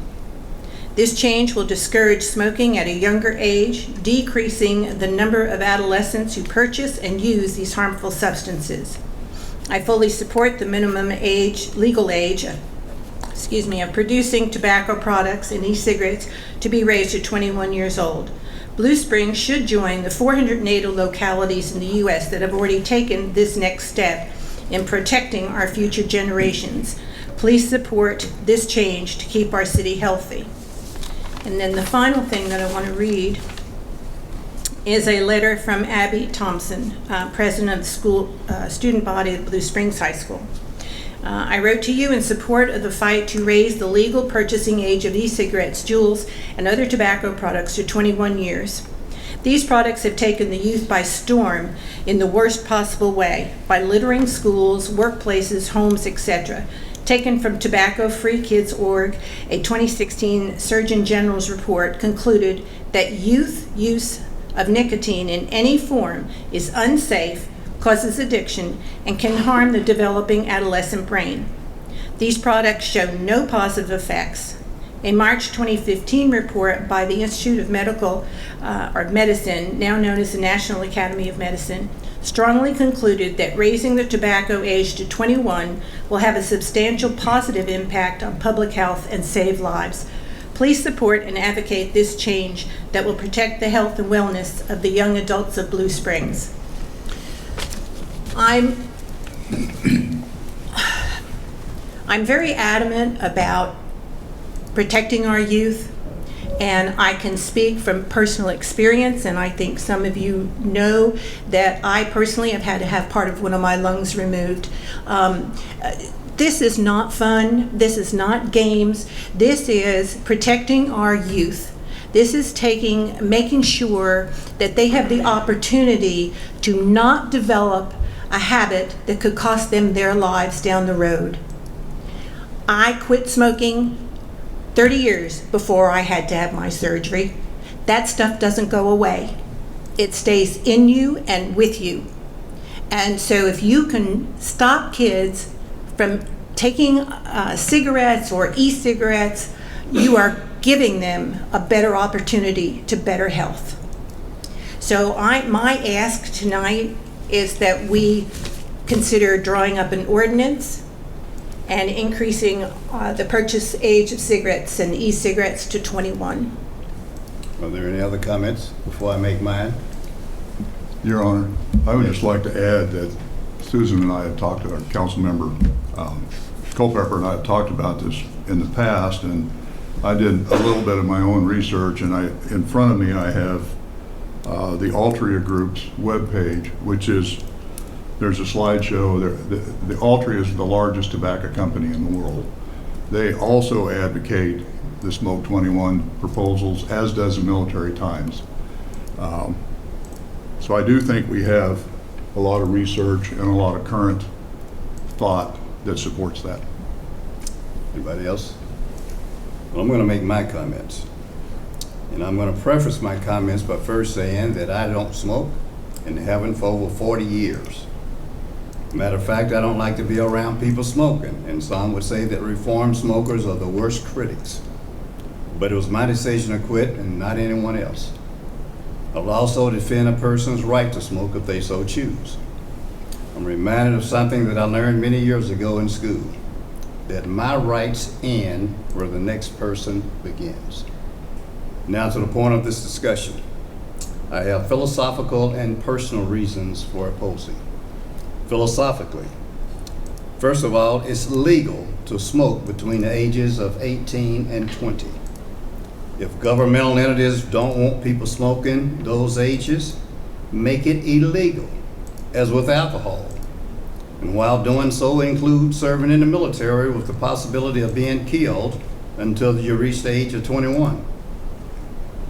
This change will discourage smoking at a younger age, decreasing the number of adolescents who purchase and use these harmful substances. I fully support the minimum legal age of producing tobacco products and e-cigarettes to be raised to 21 years old. Blue Springs should join the 480 localities in the U.S. that have already taken this next step in protecting our future generations. Please support this change to keep our city healthy. And then the final thing that I want to read is a letter from Abby Thompson, president of the school student body at Blue Springs High School. I wrote to you in support of the fight to raise the legal purchasing age of e-cigarettes, Juuls, and other tobacco products to 21 years. These products have taken the youth by storm in the worst possible way, by littering schools, workplaces, homes, etc. Taken from TobaccoFreeKids.org, a 2016 Surgeon General's report concluded that youth use of nicotine in any form is unsafe, causes addiction, and can harm the developing adolescent brain. These products show no positive effects. A March 2015 report by the Institute of Medicine, now known as the National Academy of Medicine, strongly concluded that raising the tobacco age to 21 will have a substantial positive impact on public health and save lives. Please support and advocate this change that will protect the health and wellness of the young adults of Blue Springs. I'm very adamant about protecting our youth, and I can speak from personal experience, and I think some of you know that I personally have had to have part of one of my lungs removed. This is not fun. This is not games. This is protecting our youth. This is making sure that they have the opportunity to not develop a habit that could cost them their lives down the road. I quit smoking 30 years before I had to have my surgery. That stuff doesn't go away. It stays in you and with you. And so if you can stop kids from taking cigarettes or e-cigarettes, you are giving them a better opportunity to better health. So my ask tonight is that we consider drawing up an ordinance and increasing the purchase age of cigarettes and e-cigarettes to 21. Are there any other comments before I make mine? Your Honor, I would just like to add that Susan and I have talked to our council member, Culpepper, and I have talked about this in the past, and I did a little bit of my own research, and in front of me I have the Altria Group's webpage, which is, there's a slideshow. The Altria is the largest tobacco company in the world. They also advocate the Smoke 21 proposals, as does the Military Times. So I do think we have a lot of research and a lot of current thought that supports that. Anybody else? Well, I'm going to make my comments. And I'm going to preface my comments by first saying that I don't smoke and haven't for over 40 years. Matter of fact, I don't like to be around people smoking, and some would say that reformed smokers are the worst critics. But it was my decision to quit and not anyone else. I will also defend a person's right to smoke if they so choose. I'm reminded of something that I learned many years ago in school, that my rights end where the next person begins. Now to the point of this discussion. I have philosophical and personal reasons for opposing. Philosophically, first of all, it's legal to smoke between the ages of 18 and 20. If governmental entities don't want people smoking those ages, make it illegal, as with alcohol. And while doing so, include serving in the military with the possibility of being killed until you reach the age of 21.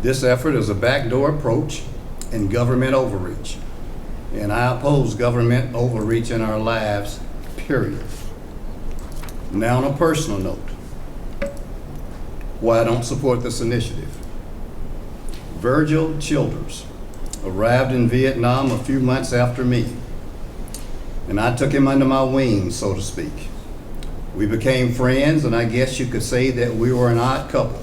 This effort is a backdoor approach and government overreach. And I oppose government overreach in our lives, period. Now on a personal note, why I don't support this initiative. Virgil Childers arrived in Vietnam a few months after me, and I took him under my wing, so to speak. We became friends, and I guess you could say that we were an odd couple.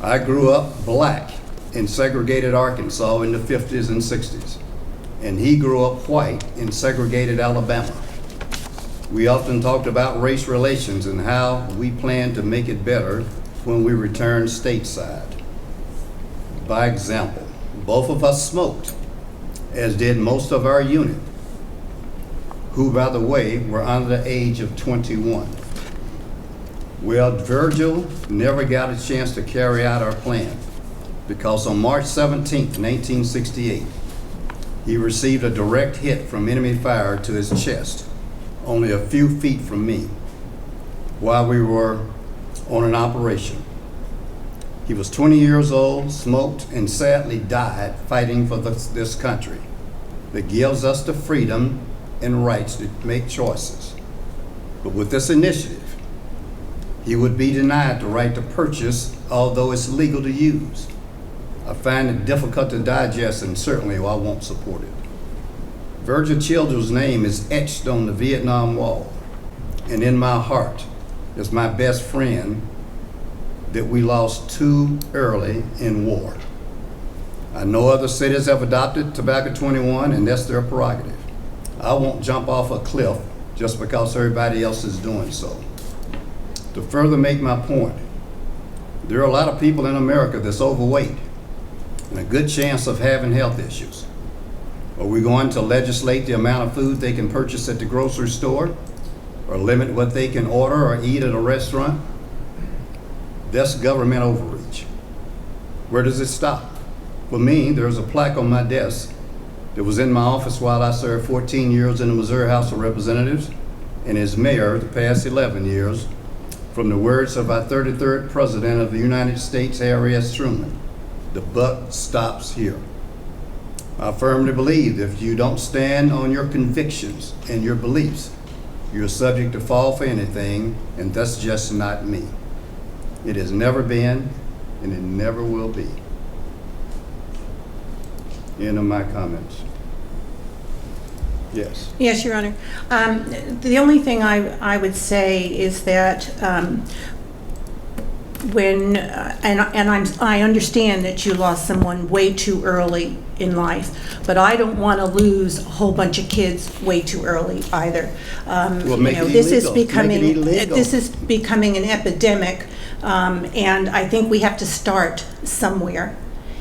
I grew up black in segregated Arkansas in the 50s and 60s, and he grew up white in segregated Alabama. We often talked about race relations and how we plan to make it better when we return stateside. By example, both of us smoked, as did most of our unit, who, by the way, were under the age of 21. Well, Virgil never got a chance to carry out our plan. because on March 17, 1968, he received a direct hit from enemy fire to his chest, only a few feet from me, while we were on an operation. He was 20 years old, smoked, and sadly died fighting for this country that gives us the freedom and rights to make choices. But with this initiative, he would be denied the right to purchase, although it's legal to use. I find it difficult to digest, and certainly I won't support it. Virgil Childress's name is etched on the Vietnam Wall, and in my heart is my best friend that we lost too early in war. I know other cities have adopted Tobacco 21, and that's their prerogative. I won't jump off a cliff just because everybody else is doing so. To further make my point, there are a lot of people in America that's overweight and a good chance of having health issues. Are we going to legislate the amount of food they can purchase at the grocery store, or limit what they can order or eat at a restaurant? That's government overreach. Where does it stop? For me, there's a plaque on my desk that was in my office while I served 14 years in the Missouri House of Representatives and as mayor the past 11 years, from the words of our 33rd President of the United States, Harry S. Truman: "The buck stops here." I firmly believe that if you don't stand on your convictions and your beliefs, you're subject to fall for anything, and that's just not me. It has never been, and it never will be. End of my comments. Yes. Yes, Your Honor. The only thing I would say is that I understand that you lost someone way too early in life, but I don't want to lose a whole bunch of kids way too early either. Well, make it this is illegal. becoming Make it illegal. this is becoming an epidemic, and I think we have to start somewhere.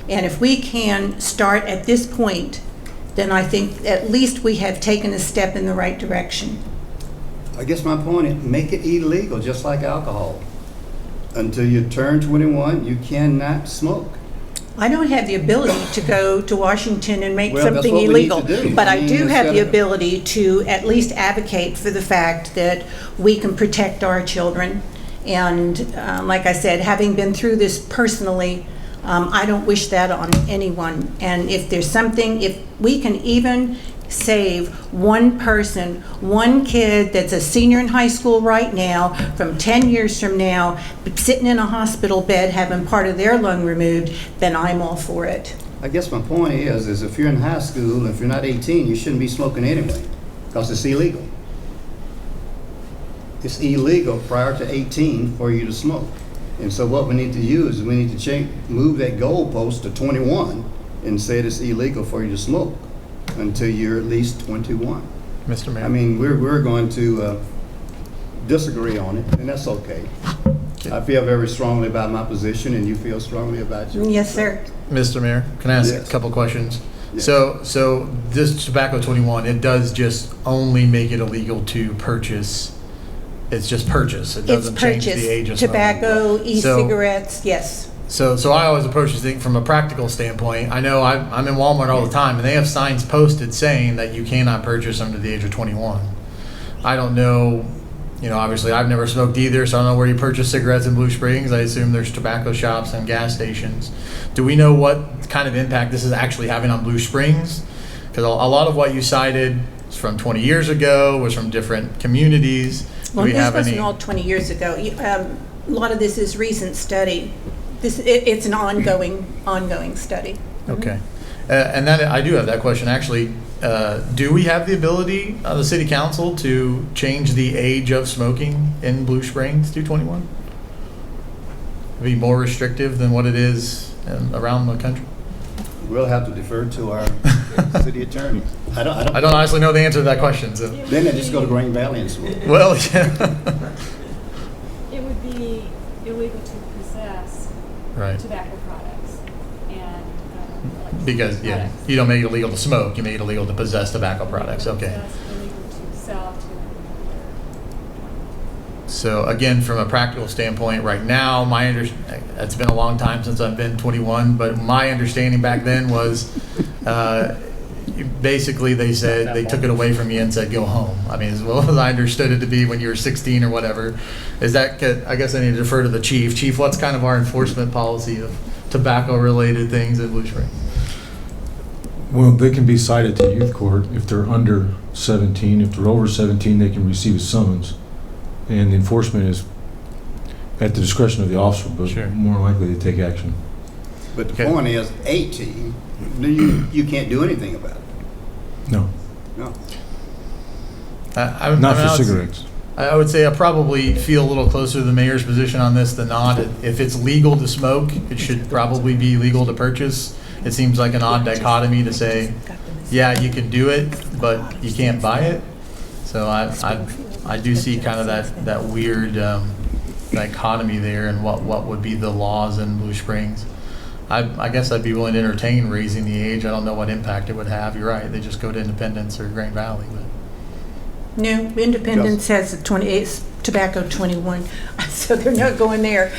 And if we can start at this point, then I think at least we have taken a step in the right direction. I guess my point is, make it illegal, just like alcohol. Until you turn 21, you cannot smoke. I don't have the ability to go to Washington and make Well, that's something what we need illegal, to do. but I I mean, do have the instead of- ability to at least advocate for the fact that we can protect our children. And like I said, having been through this personally, I don't wish that on anyone. And if there's something, if we can even save one person, one kid that's a senior in high school right now, from 10 years from now, sitting in a hospital bed having part of their lung removed, then I'm all for it. I guess my point is if you're in high school, if you're not 18, you shouldn't be smoking anyway, because it's illegal. It's illegal prior to 18 for you to smoke. And so what we need to use is we need to move that goalpost to 21 and say it's illegal for you to smoke until you're at least 21. Mr. Mayor. I mean, we're going to disagree on it, and that's okay. I feel very strongly about my position, and you feel strongly about yours. Yes, sir. Mr. Mayor, can I ask Yes. a couple questions? Yes. So this Tobacco 21, it does just only make it illegal to purchase. It's just purchase. It It's doesn't change purchase, the age of smoking. tobacco, So- e-cigarettes, yes. So I always approach this thing from a practical standpoint. I know I'm in Walmart all the time, and they have signs posted saying that you cannot purchase under the age of 21. I don't know, obviously I've never smoked either, so I don't know where you purchase cigarettes in Blue Springs. I assume there's tobacco shops and gas stations. Do we know what kind of impact this is actually having on Blue Springs? Because a lot of what you cited is from 20 years ago, was from different communities. Do Well, we this have wasn't any? all 20 years ago. A lot of this is recent study. It's an ongoing study. Okay. And then I do have that question, actually. Do we have the ability, the city council, to change the age of smoking in Blue Springs to 21? Be more restrictive than what it is around the country? We'll have to defer to our city attorney. I I don't honestly know the answer to that question, so. Then they just go to Green Valley and smoke. Well, yeah. It would be illegal to possess Right. tobacco products and electronic Because, yeah, products. you don't make it illegal to smoke, you make it illegal to possess tobacco products, okay. Illegal to possess, illegal to sell to So again, from a practical standpoint, right now, it's been a long time since I've been 21, but my understanding back then was, basically they said, they took it away from you and said, go home. I mean, as well as I understood it to be when you were 16 or whatever. Is that, I guess I need to defer to the chief. Chief, what's kind of our enforcement policy of tobacco-related things at Blue Springs? Well, they can be cited to youth court if they're under 17. If they're over 17, they can receive a summons. And the enforcement is at the discretion of the officer, but Sure. more likely to take action. But the Okay. point is, 18, you can't do anything about it. No, No. not for cigarettes. I would say I probably feel a little closer to the mayor's position on this than not. If it's legal to smoke, it should probably be legal to purchase. It seems like an odd dichotomy to say, yeah, you can do it, but you can't buy it. So I do see kind of that weird dichotomy there and what would be the laws in Blue Springs. I guess I'd be willing to entertain raising the age. I don't know what impact it would have. You're right. They just go to Independence or Grand Valley. But No, Independence has a 28, tobacco 21, so they're not going there.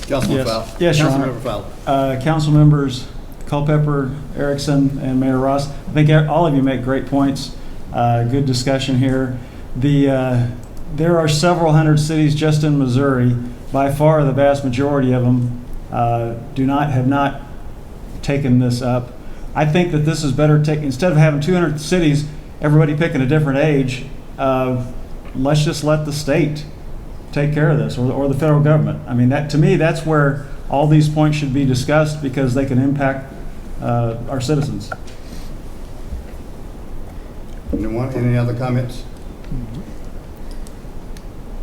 Councilman Fowler. Yes, Your Honor. Councilmember Fowler. Council members Culpepper, Erickson, and Mayor Ross, I think all of you make great points. Good discussion here. There are several hundred cities just in Missouri. By far, the vast majority of them have not taken this up. I think that this is better instead of having 200 cities, everybody picking a different age, let's just let the state take care of this, or the federal government. I mean, to me, that's where all these points should be discussed because they can impact our citizens. Any other comments?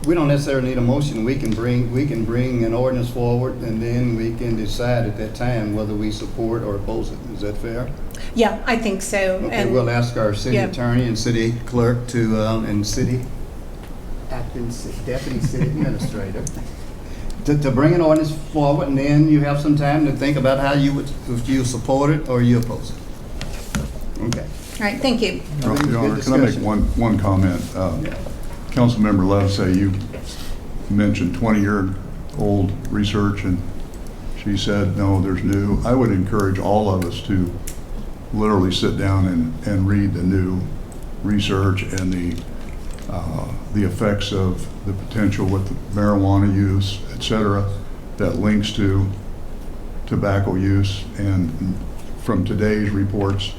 We don't necessarily need a motion. We can bring an ordinance forward, and then we can decide at that time whether we support or oppose it. Is that fair? Yeah, I think so. Okay, And we'll ask our city Yeah. attorney and city clerk and deputy city administrator to bring an ordinance forward, and then you have some time to think about how if you support it or you oppose it. Okay. All right, thank you. Your Good Honor, can I make discussion. one comment? Councilmember Levasseur, you mentioned 20-year-old research, and she said, no, there's new. I would encourage all of us to literally sit down and read the new research and the effects of the potential with marijuana use, et cetera, that links to tobacco use. And from today's reports,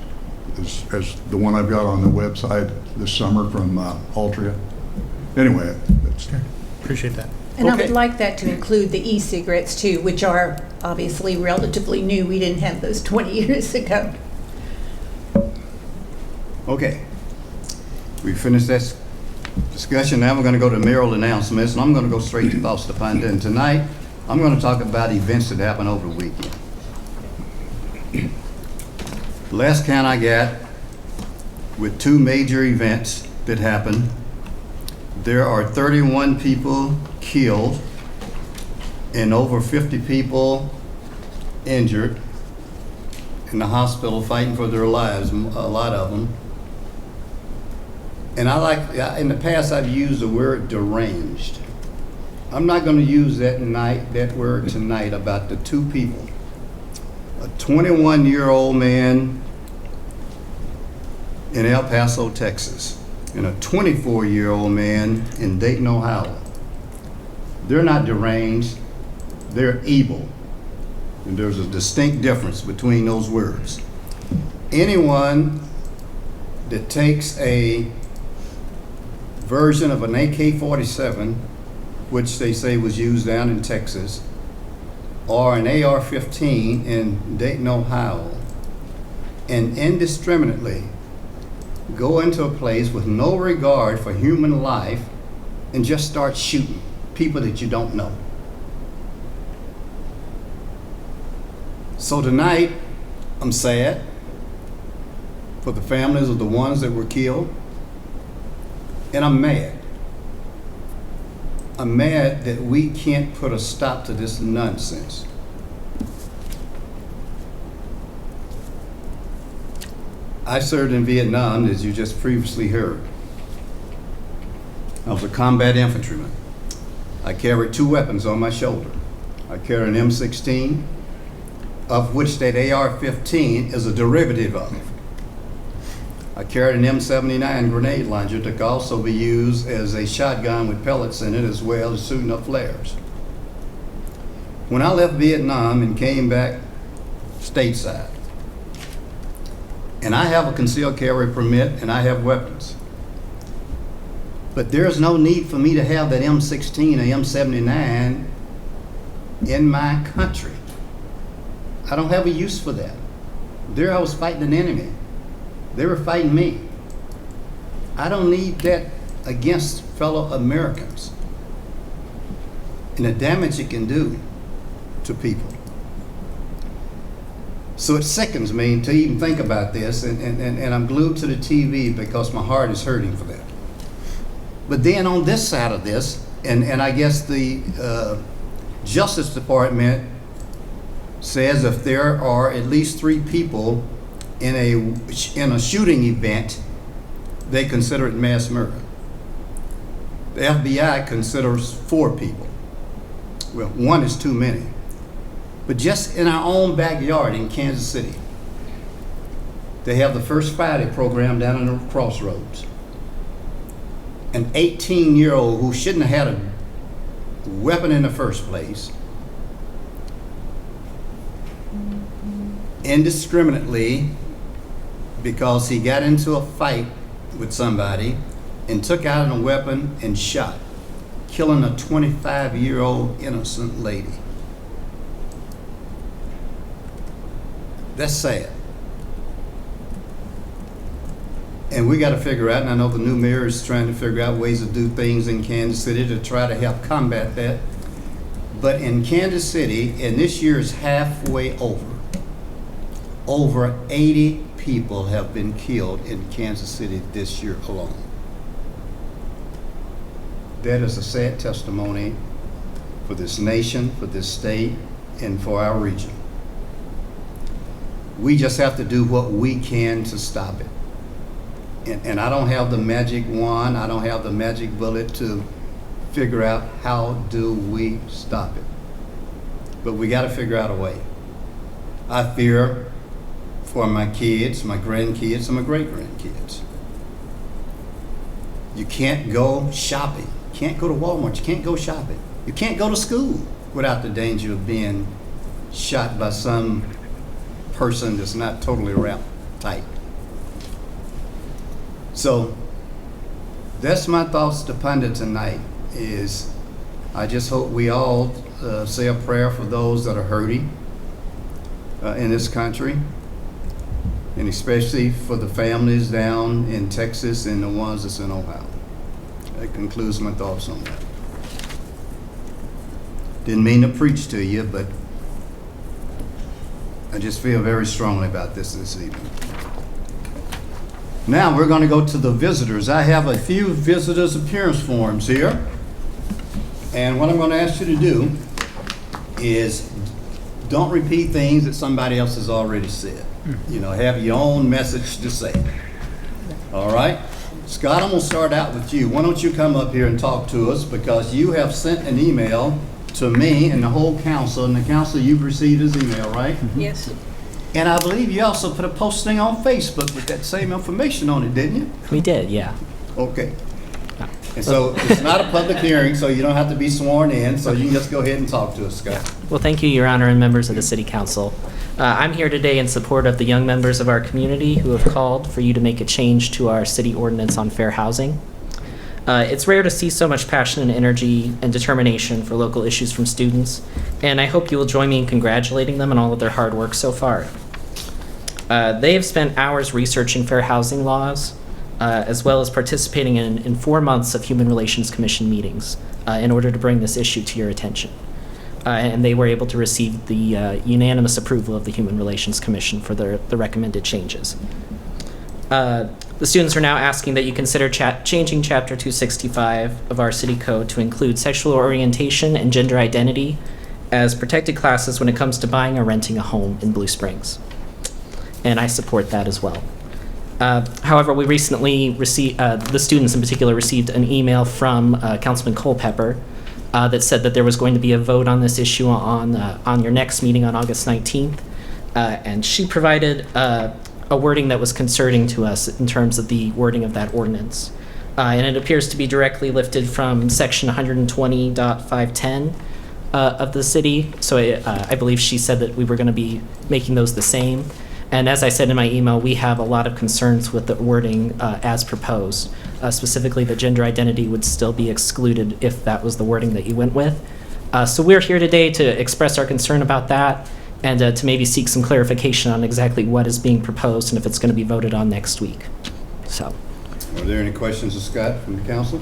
as the one I've got on the website this summer from Altria. Anyway, that's appreciate that. And I Okay. would like that to include the e-cigarettes too, which are obviously relatively new. We didn't have those 20 years ago. Okay. We finished that discussion. Now we're going to go to mayoral announcements, and I'm going to go straight to thoughts to ponder. And tonight, I'm going to talk about events that happened over the weekend. Last count I got, with 2 major events that happened, there are 31 people killed and over 50 people injured in the hospital fighting for their lives, a lot of them. And in the past I've used the word deranged. I'm not going to use that word tonight about the 2 people. A 21-year-old man in El Paso, Texas, and a 24-year-old man in Dayton, Ohio. They're not deranged, they're evil. And there's a distinct difference between those words. Anyone that takes a version of an AK-47, which they say was used down in Texas, or an AR-15 in Dayton, Ohio, and indiscriminately go into a place with no regard for human life and just start shooting people that you don't know. So tonight, I'm sad for the families of the ones that were killed, and I'm mad. I'm mad that we can't put a stop to this nonsense. I served in Vietnam, as you just previously heard. I was a combat infantryman. I carry 2 weapons on my shoulder. I carry an M16, of which that AR-15 is a derivative of. I carried an M79 grenade launcher that could also be used as a shotgun with pellets in it, as well as shooting up flares. When I left Vietnam and came back stateside, and I have a concealed carry permit and I have weapons, but there's no need for me to have that M16 or M79 in my country. I don't have a use for that. There I was fighting an enemy. They were fighting me. I don't need that against fellow Americans and the damage it can do to people. So it sickens me to even think about this, and I'm glued to the TV because my heart is hurting for that. But then on this side of this, and I guess the Justice Department says if there are at least 3 people in a shooting event, they consider it mass murder. The FBI considers 4 people. Well, 1 is too many. But just in our own backyard in Kansas City, they have the First Friday program down in the Crossroads. An 18-year-old who shouldn't have had a weapon in the first place, indiscriminately, because he got into a fight with somebody and took out a weapon and shot, killing a 25-year-old innocent lady. That's sad. And we got to figure out, and I know the new mayor is trying to figure out ways to do things in Kansas City to try to help combat that. But in Kansas City, and this year is halfway over 80 people have been killed in Kansas City this year alone. That is a sad testimony for this nation, for this state, and for our region. We just have to do what we can to stop it. And I don't have the magic wand, I don't have the magic bullet to figure out how do we stop it. But we got to figure out a way. I fear for my kids, my grandkids, and my great-grandkids. You can't go shopping. You can't go to Walmart. You can't go shopping. You can't go to school without the danger of being shot by some person that's not totally wrapped tight. So that's my thoughts to ponder tonight. Is I just hope we all say a prayer for those that are hurting in this country, and especially for the families down in Texas and the ones that's in Ohio. That concludes my thoughts on that. Didn't mean to preach to you, but I just feel very strongly about this evening. Now we're going to go to the visitors. I have a few visitors' appearance forms here. And what I'm going to ask you to do is don't repeat things that somebody else has already said. You know, have your own message to say. All right? Scott, I'm going to start out with you. Why don't you come up here and talk to us, because you have sent an email to me and the whole council, and the council, you've received his email, right? Yes. And I believe you also put a posting on Facebook with that same information on it, didn't you? We did, yeah. Okay. And so it's not a public hearing, so you don't have to be sworn in, so you can just go ahead and talk to us, Scott. Well, thank you, Your Honor, and members of the City Council. I'm here today in support of the young members of our community who have called for you to make a change to our city ordinance on fair housing. It's rare to see so much passion and energy and determination for local issues from students, and I hope you will join me in congratulating them on all of their hard work so far. They have spent hours researching fair housing laws, as well as participating in 4 months of Human Relations Commission meetings in order to bring this issue to your attention. And they were able to receive the unanimous approval of the Human Relations Commission for the recommended changes. The students are now asking that you consider changing Chapter 265 of our city code to include sexual orientation and gender identity as protected classes when it comes to buying or renting a home in Blue Springs. And I support that as well. However, we recently received, the students in particular received an email from Councilman Culpepper that said that there was going to be a vote on this issue on your next meeting on August 19th. And she provided a wording that was concerning to us in terms of the wording of that ordinance. And it appears to be directly lifted from section 120.510 of the city. So I believe she said that we were going to be making those the same. And as I said in my email, we have a lot of concerns with the wording as proposed. Specifically, the gender identity would still be excluded if that was the wording that you went with. So we're here today to express our concern about that and to maybe seek some clarification on exactly what is being proposed and if it's going to be voted on next week. So, Are there any questions of Scott from the council?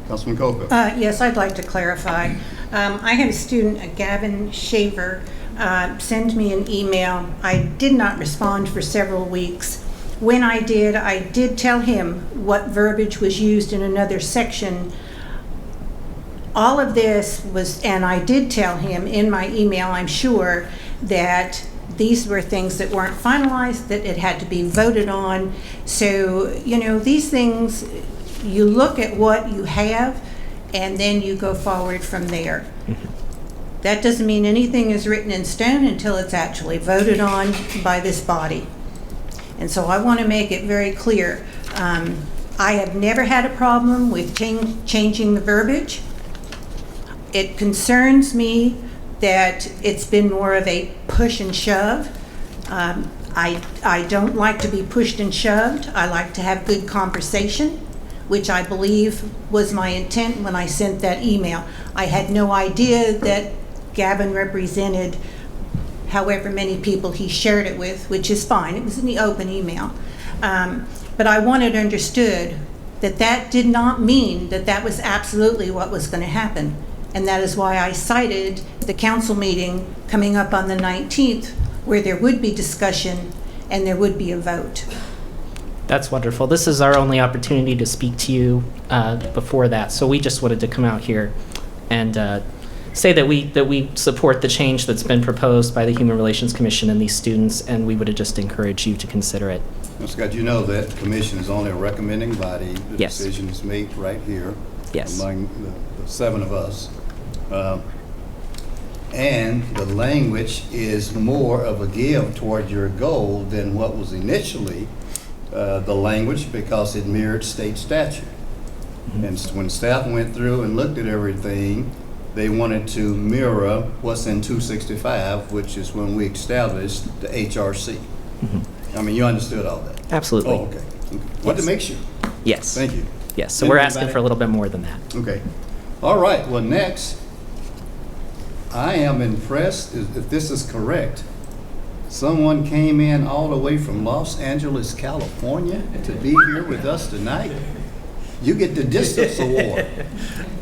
Councilman Colville? Yes, I'd like to clarify. I had a student, Gavin Shaver, send me an email. I did not respond for several weeks. When I did tell him what verbiage was used in another section. All of this was, and I did tell him in my email, I'm sure, that these were things that weren't finalized, that it had to be voted on. So, these things, you look at what you have, and then you go forward from there. That doesn't mean anything is written in stone until it's actually voted on by this body. And so I want to make it very clear. I have never had a problem with changing the verbiage. It concerns me that it's been more of a push and shove. I don't like to be pushed and shoved. I like to have good conversation, which I believe was my intent when I sent that email. I had no idea that Gavin represented however many people he shared it with, which is fine. It was in the open email. But I wanted understood that that did not mean that that was absolutely what was going to happen. And that is why I cited the council meeting coming up on the 19th, where there would be discussion and there would be a vote. that's wonderful. This is our only opportunity to speak to you before that. So we just wanted to come out here and say that we support the change that's been proposed by the Human Relations Commission and these students, and we would just encourage you to consider it. Well, Scott, you know that the commission is only a recommending body. The Yes. decision is made right here Yes. among the seven of us. And the language is more of a give toward your goal than what was initially the language, because it mirrored state statute. And when staff went through and looked at everything, they wanted to mirror what's in 265, which is when we established the HRC. I mean, you understood all that? Absolutely. Oh, okay. What to make sure. Yes. Thank you. Yes. So we're asking for a little bit more than that. Okay. All right. Well, next, I am impressed, if this is correct, someone came in all the way from Los Angeles, California to be here with us tonight. You get the Distance Award.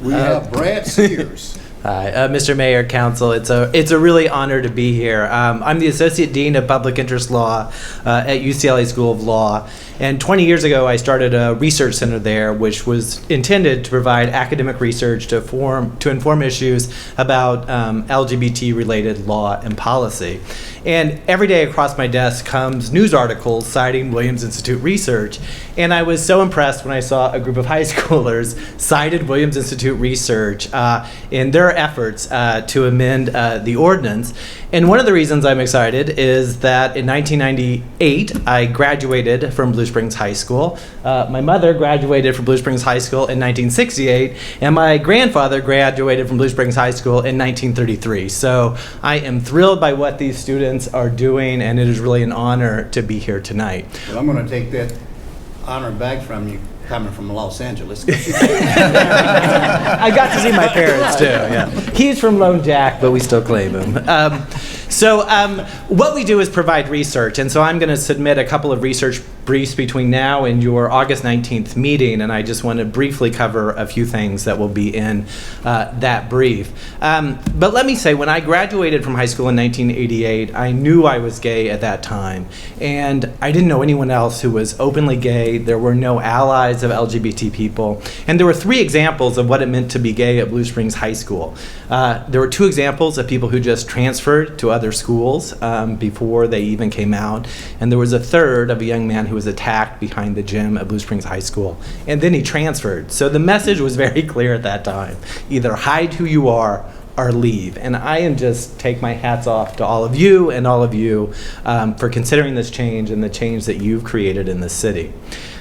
We have Brad Sears. Hi, Mr. Mayor, Council. It's a really honor to be here. I'm the Associate Dean of Public Interest Law at UCLA School of Law. And 20 years ago, I started a research center there, which was intended to provide academic research to inform issues about LGBT-related law and policy. And every day across my desk comes news articles citing Williams Institute research. And I was so impressed when I saw a group of high schoolers cited Williams Institute research in their efforts to amend the ordinance. And one of the reasons I'm excited is that in 1998, I graduated from Blue Springs High School. My mother graduated from Blue Springs High School in 1968, and my grandfather graduated from Blue Springs High School in 1933. So I am thrilled by what these students are doing, and it is really an honor to be here tonight. Well, I'm going to take that honor back from you, coming from Los Angeles. I got to see my parents too. Yeah, he's from Lone Jack, but we still claim him. So what we do is provide research, and so I'm going to submit a couple of research briefs between now and your August 19th meeting, and I just want to briefly cover a few things that will be in that brief. But let me say, when I graduated from high school in 1988, I knew I was gay at that time, and I didn't know anyone else who was openly gay. There were no allies lives of LGBT people. And there were 3 examples of what it meant to be gay at Blue Springs High School. There were 2 examples of people who just transferred to other schools before they even came out. And there was a third of a young man who was attacked behind the gym at Blue Springs High School. And then he transferred. So the message was very clear at that time. Either hide who you are or leave. And I am just take my hats off to all of you and all of you for considering this change and the change that you've created in this city.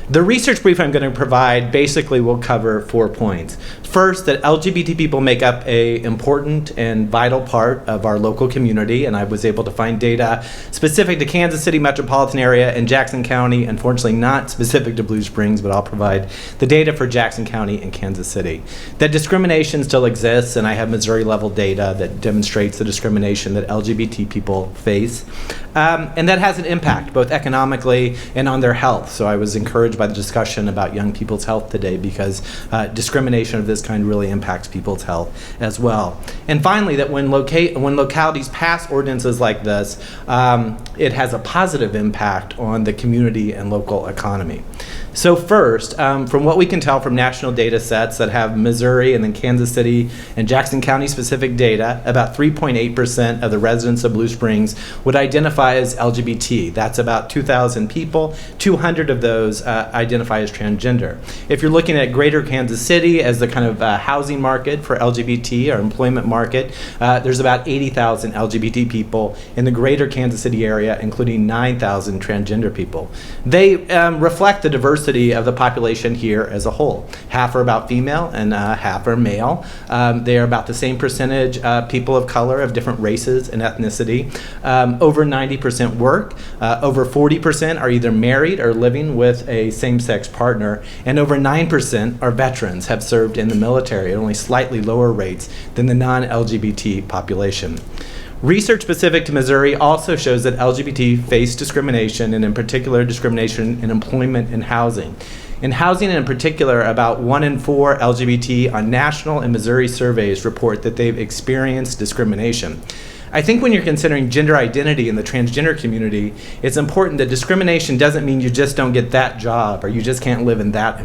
The research brief I'm going to provide basically will cover 4 points. First, that LGBT people make up an important and vital part of our local community, and I was able to find data specific to Kansas City metropolitan area and Jackson County, unfortunately not specific to Blue Springs, but I'll provide the data for Jackson County and Kansas City. That discrimination still exists, and I have Missouri level data that demonstrates the discrimination that LGBT people face. And that has an impact both economically and on their health. So I was encouraged by the discussion about young people's health today because discrimination of this kind really impacts people's health as well. And finally, that when localities pass ordinances like this, it has a positive impact on the community and local economy. So first, from what we can tell from national data sets that have Missouri and then Kansas City and Jackson County specific data, about 3.8% of the residents of Blue Springs would identify as LGBT. That's about 2,000 people. 200 of those identify as transgender. If you're looking at greater Kansas City as the kind of housing market for LGBT or employment market, there's about 80,000 LGBT people in the greater Kansas City area, including 9,000 transgender people. They reflect the diversity of the population here as a whole. Half are about female and half are male. They are about the same percentage people of color of different races and ethnicity. Over 90% work. Over 40% are either married or living with a same-sex partner. And over 9% are veterans, have served in the military at only slightly lower rates than the non-LGBT population. Research specific to Missouri also shows that LGBT face discrimination, and in particular discrimination in employment and housing. In housing in particular, about 1 in 4 LGBT on national and Missouri surveys report that they've experienced discrimination. I think when you're considering gender identity in the transgender community, it's important that discrimination doesn't mean you just don't get that job or you just can't live in that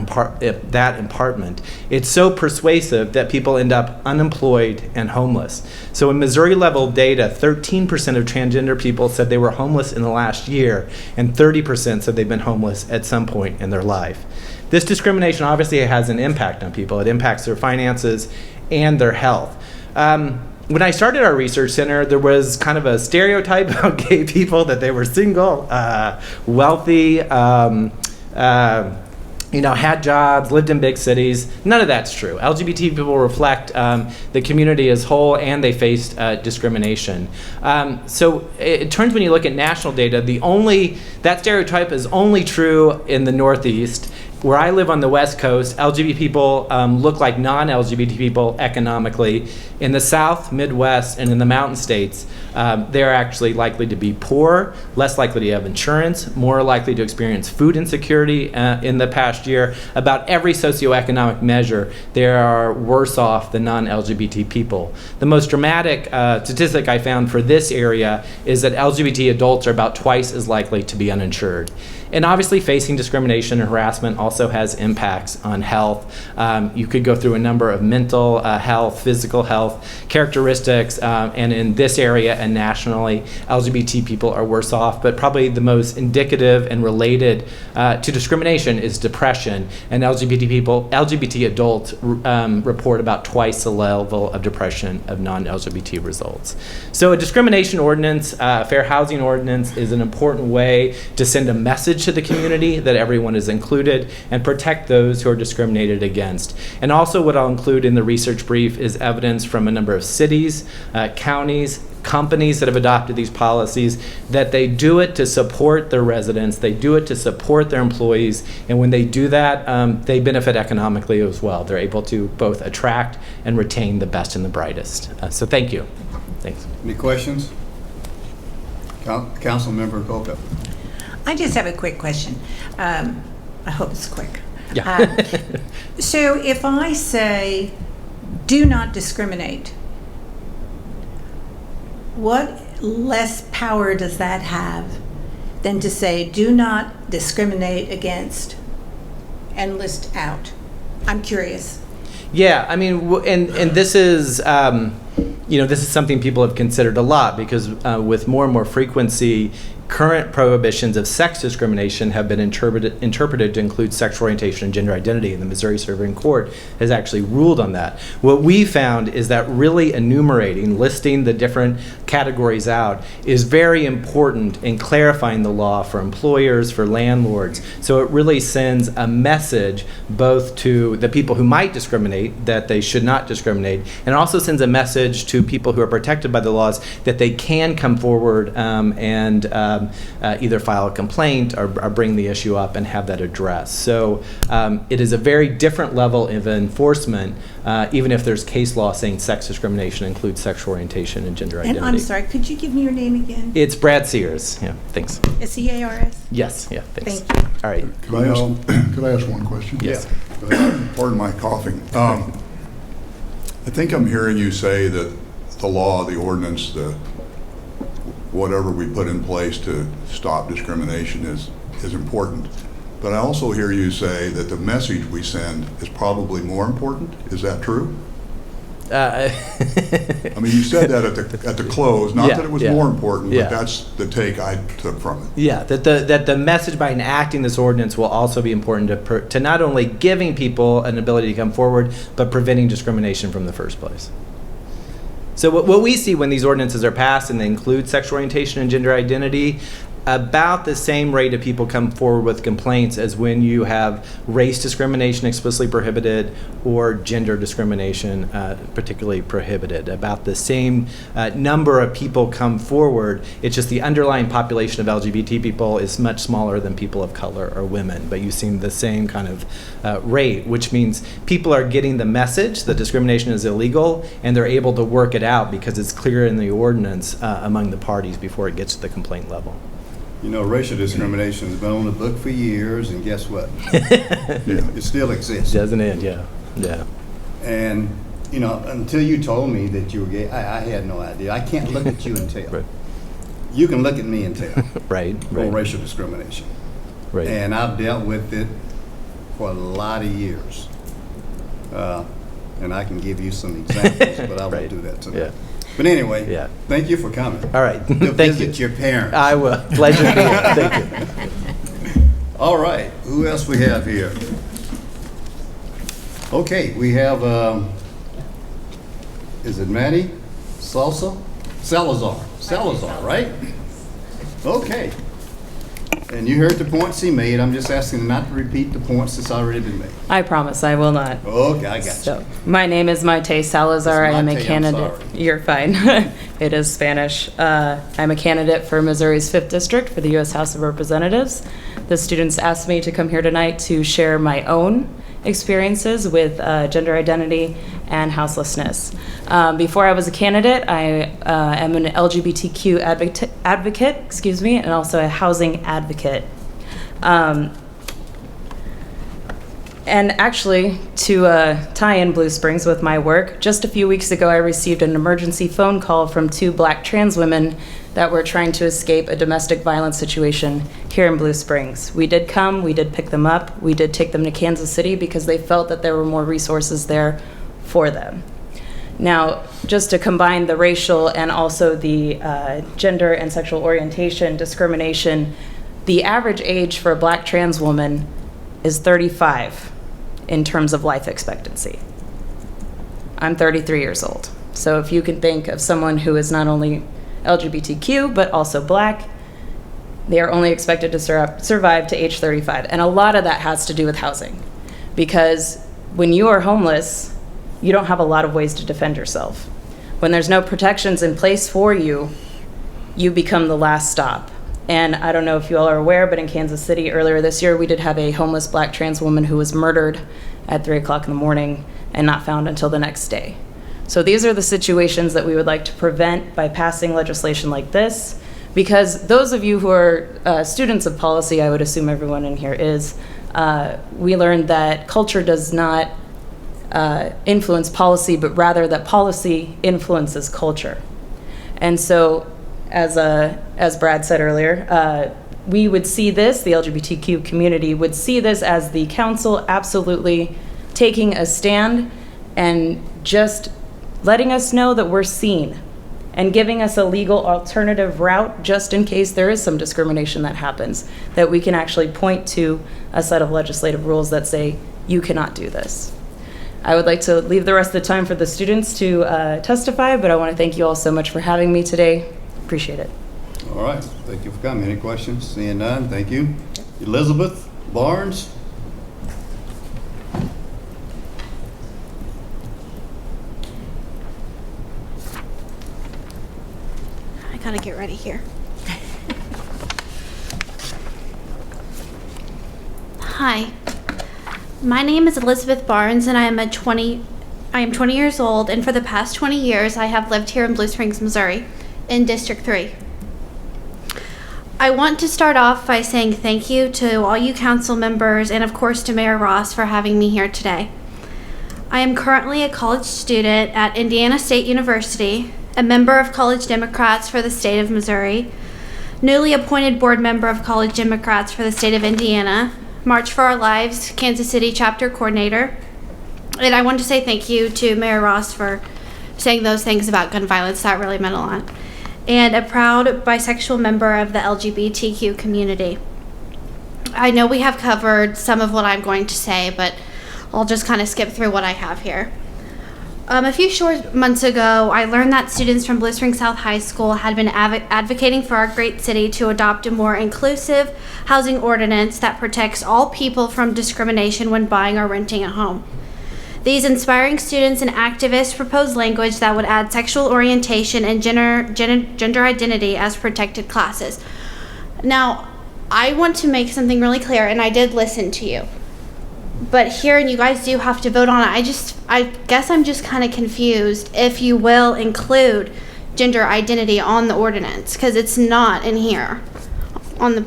apartment. It's so persuasive that people end up unemployed and homeless. So in Missouri level data, 13% of transgender people said they were homeless in the last year, and 30% said they've been homeless at some point in their life. This discrimination obviously has an impact on people. It impacts their finances and their health. When I started our research center, there was kind of a stereotype about gay people that they were single, wealthy, had jobs, lived in big cities. None of that's true. LGBT people reflect the community as whole, and they faced discrimination. So it turns when you look at national data, that stereotype is only true in the Northeast. Where I live on the West Coast, LGBT people look like non-LGBT people economically. In the South, Midwest, and in the mountain states, they're actually likely to be poor, less likely to have insurance, more likely to experience food insecurity in the past year. About every socioeconomic measure, they are worse off than non-LGBT people. The most dramatic statistic I found for this area is that LGBT adults are about twice as likely to be uninsured. And obviously facing discrimination and harassment also has impacts on health. You could go through a number of mental health, physical health characteristics, and in this area and nationally, LGBT people are worse off, but probably the most indicative and related to discrimination is depression, and LGBT adults report about twice the level of depression of non-LGBT results. So a discrimination ordinance, fair housing ordinance, is an important way to send a message to the community that everyone is included and protect those who are discriminated against. And also what I'll include in the research brief is evidence from a number of cities, counties, companies that have adopted these policies, that they do it to support their residents, they do it to support their employees, and when they do that, they benefit economically as well. They're able to both attract and retain the best and the brightest. So thank you. Thanks. Any questions? Councilmember Culpepper. I just have a quick question. I hope it's quick. Yeah. So if I say, do not discriminate, what less power does that have than to say, do not discriminate against and list out? I'm curious. Yeah, I mean, and this is, this is something people have considered a lot because with more and more frequency, current prohibitions of sex discrimination have been interpreted to include sexual orientation and gender identity, and the Missouri Supreme Court has actually ruled on that. What we found is that really enumerating, listing the different categories out is very important in clarifying the law for employers, for landlords. So it really sends a message both to the people who might discriminate that they should not discriminate, and it also sends a message to people who are protected by the laws that they can come forward and either file a complaint or bring the issue up and have that addressed. So it is a very different level of enforcement, even if there's case law saying sex discrimination includes sexual orientation and gender identity. And I'm sorry, could you give me your name again? It's Brad Sears. Yeah, thanks. S-E-A-R-S? Yes, yeah, thanks. Thank you. All right. Could I ask one question? Yes. Pardon my coughing. I think I'm hearing you say that the law, the ordinance, whatever we put in place to stop discrimination is important. But I also hear you say that the message we send is probably more important. Is that true? I mean, you said that at the close, not that it was more important, but that's the take I took from it. Yeah, that the message by enacting this ordinance will also be important to not only giving people an ability to come forward, but preventing discrimination from the first place. So what we see when these ordinances are passed and they include sexual orientation and gender identity, about the same rate of people come forward with complaints as when you have race discrimination explicitly prohibited or gender discrimination particularly prohibited. About the same number of people come forward. It's just the underlying population of LGBT people is much smaller than people of color or women, but you see the same kind of rate, which means people are getting the message that discrimination is illegal and they're able to work it out because it's clear in the ordinance among the parties before it gets to the complaint level. You know, racial discrimination has been on the book for years, and guess what? It still exists. Doesn't it? Yeah. Yeah. And, you know, until you told me that you were gay, I had no idea. I can't look at you and tell. Right. You can look at me and tell. Right. On racial discrimination. Right. And I've dealt with it for a lot of years. And I can give you some examples, but I won't do that tonight. Yeah. But anyway, thank you for coming. All right. To Thank visit your parents. I will. Pleasure to be here. Thank you. All right. Who else we have here? Okay, we have, is it Maddie Salazar, right? Okay. And you heard the points he made. I'm just asking not to repeat the points that's already been made. I promise I will not. Okay, I got you. So, my name is Maite Salazar. I am a Maite, I'm candidate. sorry. You're fine. It is Spanish. I'm a candidate for Missouri's 5th District for the U.S. House of Representatives. The students asked me to come here tonight to share my own experiences with gender identity and houselessness. Before I was a candidate, I am an LGBTQ advocate, and also a housing advocate. And actually, to tie in Blue Springs with my work, just a few weeks ago I received an emergency phone call from 2 Black trans women that were trying to escape a domestic violence situation here in Blue Springs. We did come, we did pick them up, we did take them to Kansas City because they felt that there were more resources there for them. Now, just to combine the racial and also the gender and sexual orientation discrimination, the average age for a Black trans woman is 35 in terms of life expectancy. I'm 33 years old. So if you can think of someone who is not only LGBTQ, but also Black, they are only expected to survive to age 35. And a lot of that has to do with housing. Because when you are homeless, you don't have a lot of ways to defend yourself. When there's no protections in place for you, you become the last stop. And I don't know if you all are aware, but in Kansas City earlier this year, we did have a homeless Black trans woman who was murdered at 3 o'clock in the morning and not found until the next day. So these are the situations that we would like to prevent by passing legislation like this, because those of you who are students of policy, I would assume everyone in here is, we learned that culture does not influence policy, but rather that policy influences culture. And so, as Brad said earlier, we would see this, the LGBTQ community would see this as the council absolutely taking a stand and just letting us know that we're seen and giving us a legal alternative route just in case there is some discrimination that happens, that we can actually point to a set of legislative rules that say, you cannot do this. I would like to leave the rest of the time for the students to testify, but I want to thank you all so much for having me today. Appreciate it. All right, thank you for coming. Any questions? Seeing none, thank you. Elizabeth Barnes? I gotta get ready here. Hi, my name is Elizabeth Barnes, and I am 20 years old, and for the past 20 years, I have lived here in Blue Springs, Missouri, in District 3. I want to start off by saying thank you to all you council members and of course to Mayor Ross for having me here today. I am currently a college student at Indiana State University, a member of College Democrats for the state of Missouri, newly appointed board member of College Democrats for the state of Indiana, March for Our Lives, Kansas City chapter coordinator. And I want to say thank you to Mayor Ross for saying those things about gun violence. That really meant a lot. And a proud bisexual member of the LGBTQ community. I know we have covered some of what I'm going to say, but I'll just kind of skip through what I have here. A few short months ago, I learned that students from Blue Springs South High School had been advocating for our great city to adopt a more inclusive housing ordinance that protects all people from discrimination when buying or renting a home. These inspiring students and activists proposed language that would add sexual orientation and gender identity as protected classes. Now, I want to make something really clear, and I did listen to you. But here, and you guys do have to vote on it, I guess I'm just kind of confused if you will include gender identity on the ordinance, because it's not in here on the...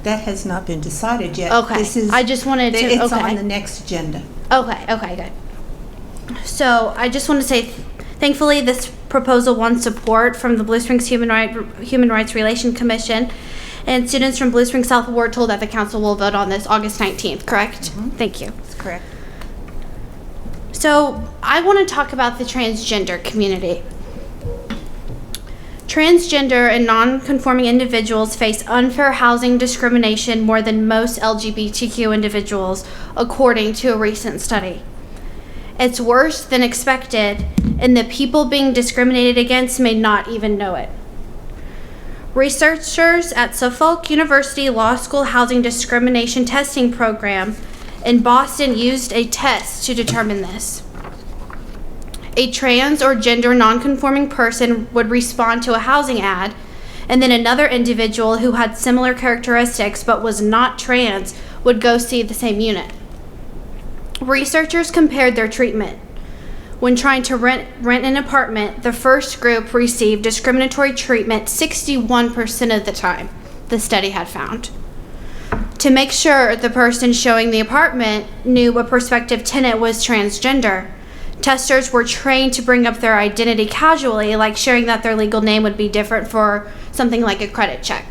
That has not been decided yet. Okay, I just wanted to... It's okay. on the next agenda. Okay, good. So I just want to say, thankfully, this proposal won support from the Blue Springs Human Rights Relations Commission, and students from Blue Springs South were told that the council will vote on this August 19th, correct? Mm-hmm. Thank you. That's correct. So I want to talk about the transgender community. Transgender and non-conforming individuals face unfair housing discrimination more than most LGBTQ individuals, according to a recent study. It's worse than expected, and the people being discriminated against may not even know it. Researchers at Suffolk University Law School Housing Discrimination Testing Program in Boston used a test to determine this. A trans or gender nonconforming person would respond to a housing ad, and then another individual who had similar characteristics but was not trans would go see the same unit. Researchers compared their treatment. When trying to rent an apartment, the first group received discriminatory treatment 61% of the time, the study had found. To make sure the person showing the apartment knew a prospective tenant was transgender, testers were trained to bring up their identity casually, like sharing that their legal name would be different for something like a credit check.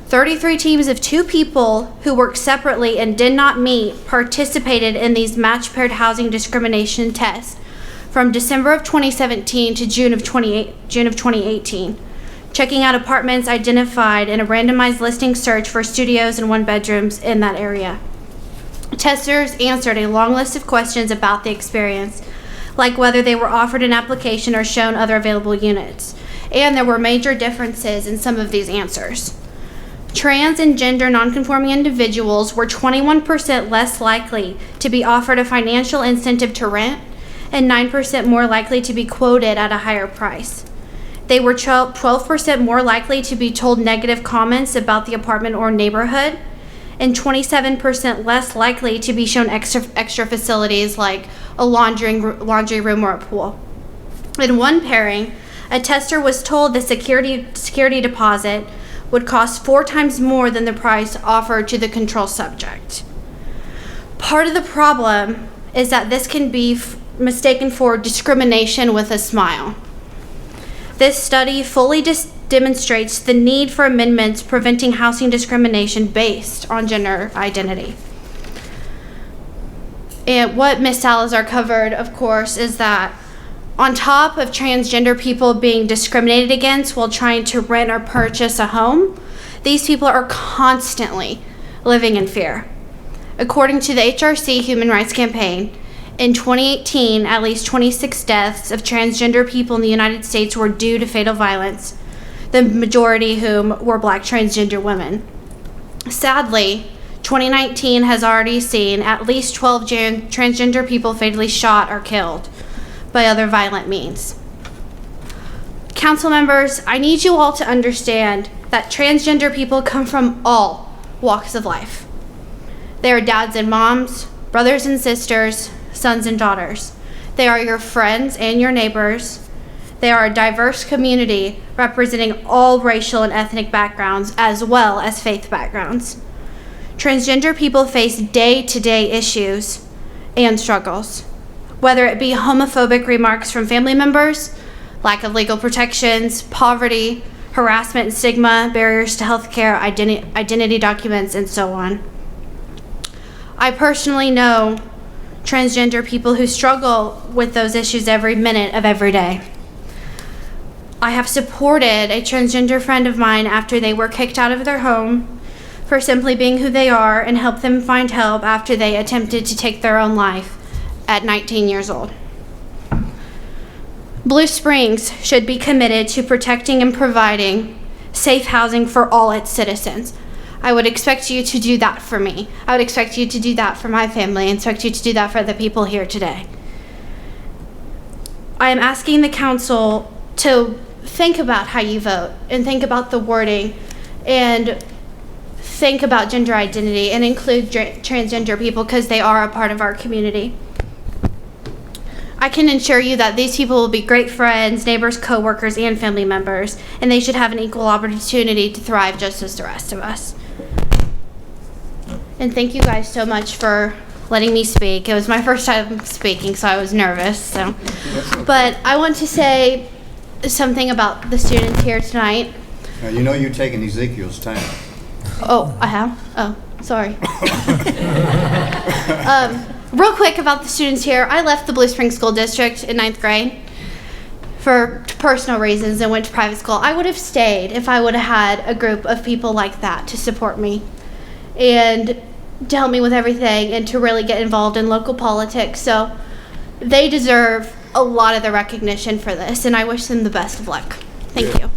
33 teams of 2 people who worked separately and did not meet participated in these match-paired housing discrimination tests from December of 2017 to June of 2018, checking out apartments identified in a randomized listing search for studios and 1-bedrooms in that area. Testers answered a long list of questions about the experience, like whether they were offered an application or shown other available units, and there were major differences in some of these answers. Trans and gender nonconforming individuals were 21% less likely to be offered a financial incentive to rent and 9% more likely to be quoted at a higher price. They were 12% more likely to be told negative comments about the apartment or neighborhood, and 27% less likely to be shown extra facilities like a laundry room or a pool. In one pairing, a tester was told the security deposit would cost 4 times more than the price offered to the control subject. Part of the problem is that this can be mistaken for discrimination with a smile. This study fully demonstrates the need for amendments preventing housing discrimination based on gender identity. And what Ms. Salazar covered, of course, is that on top of transgender people being discriminated against while trying to rent or purchase a home, these people are constantly living in fear. According to the HRC Human Rights Campaign, in 2018, at least 26 deaths of transgender people in the United States were due to fatal violence, the majority whom were Black transgender women. Sadly, 2019 has already seen at least 12 transgender people fatally shot or killed by other violent means. Council members, I need you all to understand that transgender people come from all walks of life. They are dads and moms, brothers and sisters, sons and daughters. They are your friends and your neighbors. They are a diverse community representing all racial and ethnic backgrounds as well as faith backgrounds. Transgender people face day-to-day issues and struggles, whether it be homophobic remarks from family members, lack of legal protections, poverty, harassment and stigma, barriers to healthcare, identity documents, and so on. I personally know transgender people who struggle with those issues every minute of every day. I have supported a transgender friend of mine after they were kicked out of their home for simply being who they are, and helped them find help after they attempted to take their own life at 19 years old. Blue Springs should be committed to protecting and providing safe housing for all its citizens. I would expect you to do that for me. I would expect you to do that for my family, and expect you to do that for the people here today. I am asking the council to think about how you vote, and think about the wording, and think about gender identity, and include transgender people because they are a part of our community. I can assure you that these people will be great friends, neighbors, co-workers, and family members, and they should have an equal opportunity to thrive just as the rest of us. And thank you guys so much for letting me speak. It was my first time speaking, so I was nervous. But I want to say something about the students here tonight. Now, you know you're taking Ezekiel's time. Oh, I have? Oh, sorry. Real quick about the students here. I left the Blue Springs School District in 9th grade for personal reasons and went to private school. I would have stayed if I would have had a group of people like that to support me and to help me with everything and to really get involved in local politics. So they deserve a lot of the recognition for this, and I wish them the best of luck. Thank you.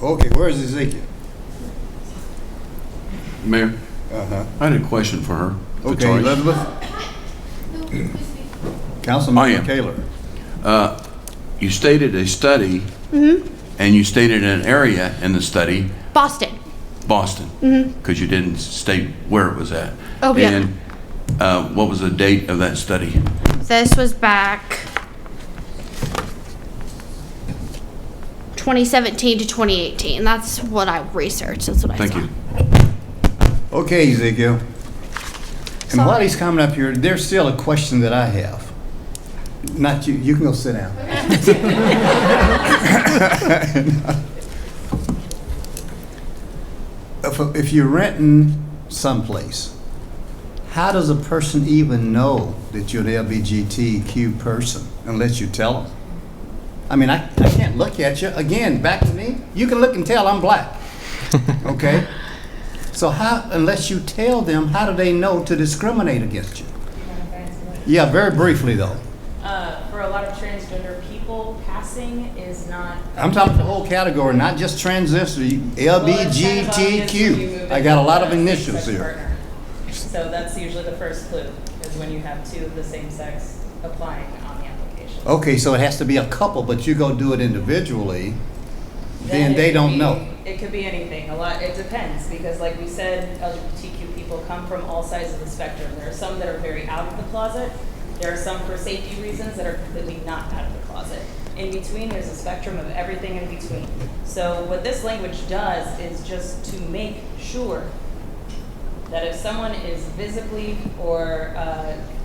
Okay, where's Ezekiel? Mayor, I had a question for her. Okay, Elizabeth. Councilman Kaler. You stated a study, and you stated an area in the study. Boston. Because you didn't state where it was at. Oh, yeah. And what was the date of that study? This was back 2017 to 2018. That's what I researched. That's what I saw. Thank you. Okay, Ezekiel. And while he's coming up here, there's still a question that I have. Not you. You can go sit down. If you're renting someplace, how does a person even know that you're an LGBTQ person unless you tell them? I mean, I can't look at you. Again, back to me. You can look and tell I'm black. Okay? So how, unless you tell them, how do they know to discriminate against you? Yeah, very briefly though. For a lot of transgender people, passing is not... I'm talking the whole category, not just transgender, LGBTQ. I got a lot of initials here. So that's usually the first clue, is when you have two of the same sex applying on the application. Okay, so it has to be a couple, but you go do it individually, then they don't know. It could be anything. It depends, because like we said, LGBTQ people come from all sides of the spectrum. There are some that are very out of the closet. There are some for safety reasons that are completely not out of the closet. In between, there's a spectrum of everything in between. So what this language does is just to make sure that if someone is visibly or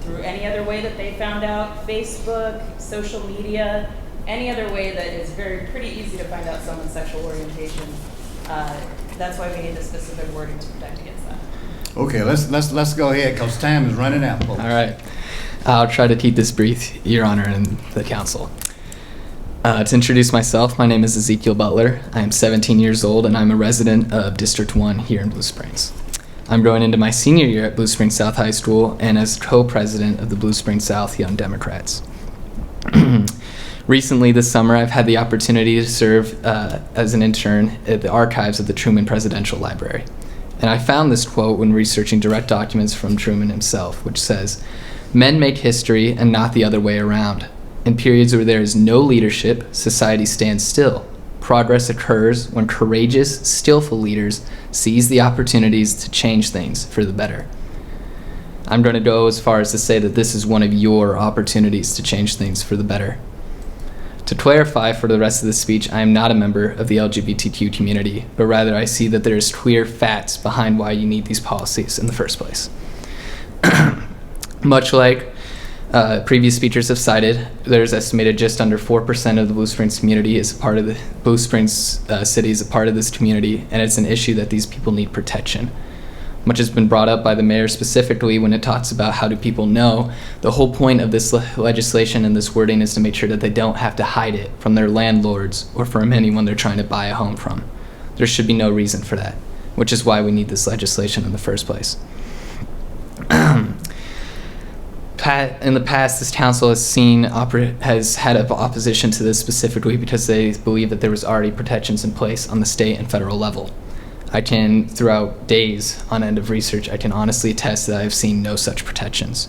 through any other way that they found out, Facebook, social media, any other way that is pretty easy to find out someone's sexual orientation. That's why we need the specific wording to protect against that. Okay, let's go ahead, because time is running out, folks. All right. I'll try to keep this brief, Your Honor, and the council. To introduce myself, my name is Ezekiel Butler. I am 17 years old, and I'm a resident of District 1 here in Blue Springs. I'm going into my senior year at Blue Springs South High School and as co-president of the Blue Springs South Young Democrats. Recently this summer, I've had the opportunity to serve as an intern at the archives of the Truman Presidential Library. And I found this quote when researching direct documents from Truman himself, which says, "Men make history and not the other way around. In periods where there is no leadership, society stands still. Progress occurs when courageous, skillful leaders seize the opportunities to change things for the better." I'm going to go as far as to say that this is one of your opportunities to change things for the better. To clarify for the rest of the speech, I am not a member of the LGBTQ community, but rather I see that there is clear facts behind why you need these policies in the first place. Much like previous speakers have cited, there's estimated just under 4% of the Blue Springs community is a part of the Blue Springs city is a part of this community, and it's an issue that these people need protection. Much has been brought up by the mayor specifically when it talks about how do people know. The whole point of this legislation and this wording is to make sure that they don't have to hide it from their landlords or from anyone they're trying to buy a home from. There should be no reason for that, which is why we need this legislation in the first place. In the past, this council has had opposition to this specifically because they believe that there was already protections in place on the state and federal level. I can, throughout days on end of research, I can honestly attest that I've seen no such protections.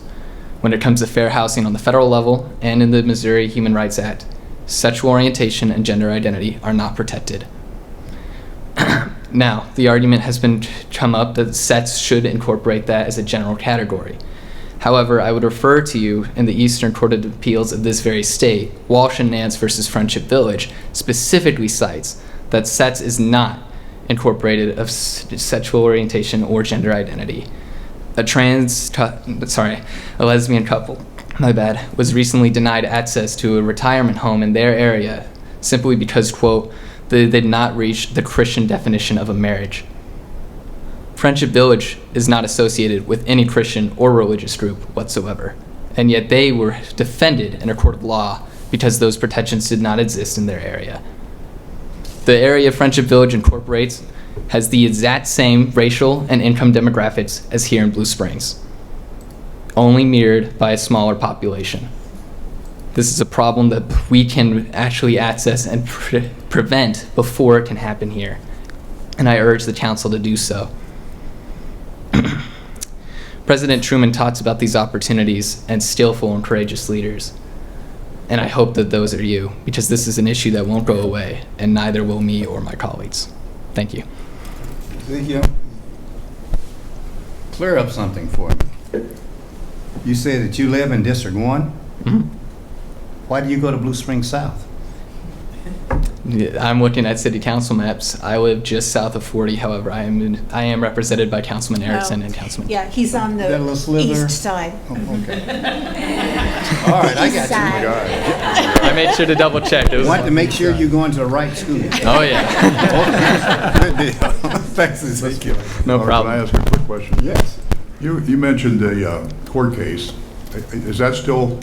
When it comes to fair housing on the federal level and in the Missouri Human Rights Act, sexual orientation and gender identity are not protected. Now, the argument has come up that sets should incorporate that as a general category. However, I would refer to you in the Eastern Court of Appeals of this very state, Walsh and Nance versus Friendship Village, specifically cites that SETS is not incorporated of sexual orientation or gender identity. A lesbian couple, was recently denied access to a retirement home in their area simply because, quote, they did not reach the Christian definition of a marriage. Friendship Village is not associated with any Christian or religious group whatsoever, and yet they were defended in a court of law because those protections did not exist in their area. The area Friendship Village incorporates has the exact same racial and income demographics as here in Blue Springs, only mirrored by a smaller population. This is a problem that we can actually access and prevent before it can happen here, and I urge the council to do so. President Truman talks about these opportunities and skillful and courageous leaders. And I hope that those are you, because this is an issue that won't go away, and neither will me or my colleagues. Thank you. Ezekiel, clear up something for me. You say that you live in District 1? Mm-hmm. Why do you go to Blue Springs South? I'm looking at city council maps. I live just south of 40. However, I am represented by Councilman Erickson and Councilman. Yeah, he's on That little the sliver? east side. Oh, okay. All right, I got you. I made sure to double check. Want to make sure you're going to the right school. Oh, yeah. Good deal. Thanks, Ezekiel. No problem. Can I ask a quick question? Yes. You mentioned the court case. Is that still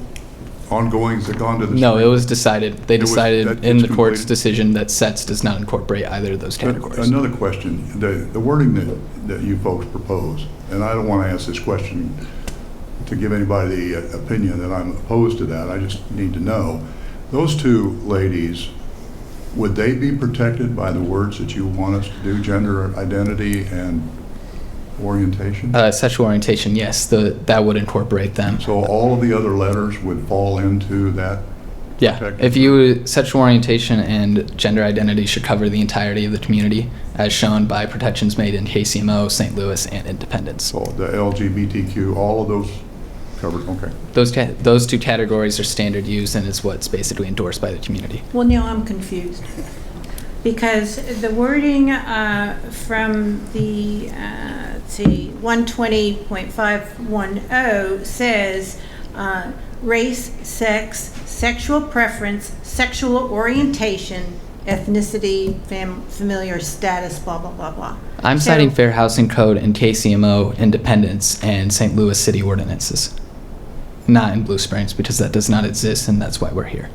ongoing? Has it gone to the No, Supreme? it was decided. They decided in the court's completed? decision that SETS does not incorporate either of those categories. Another question, the wording that you folks propose, and I don't want to ask this question to give anybody the opinion that I'm opposed to that, I just need to know, those two ladies, would they be protected by the words that you want us to do, gender identity and orientation? Sexual orientation, yes, that would incorporate them. So all of the other letters would fall into that? Yeah, protected? Sexual orientation and gender identity should cover the entirety of the community, as shown by protections made in KCMO, St. Louis, and Independence. So the LGBTQ, all of those covered, okay. Those two categories are standard use and is what's basically endorsed by the community. Well, now I'm confused. Because the wording from the, 120.510 says race, sex, sexual preference, sexual orientation, ethnicity, familiar status, blah, blah, blah, blah. I'm So- citing Fair Housing Code and KCMO Independence and St. Louis City ordinances, not in Blue Springs, because that does not exist, and that's why we're here.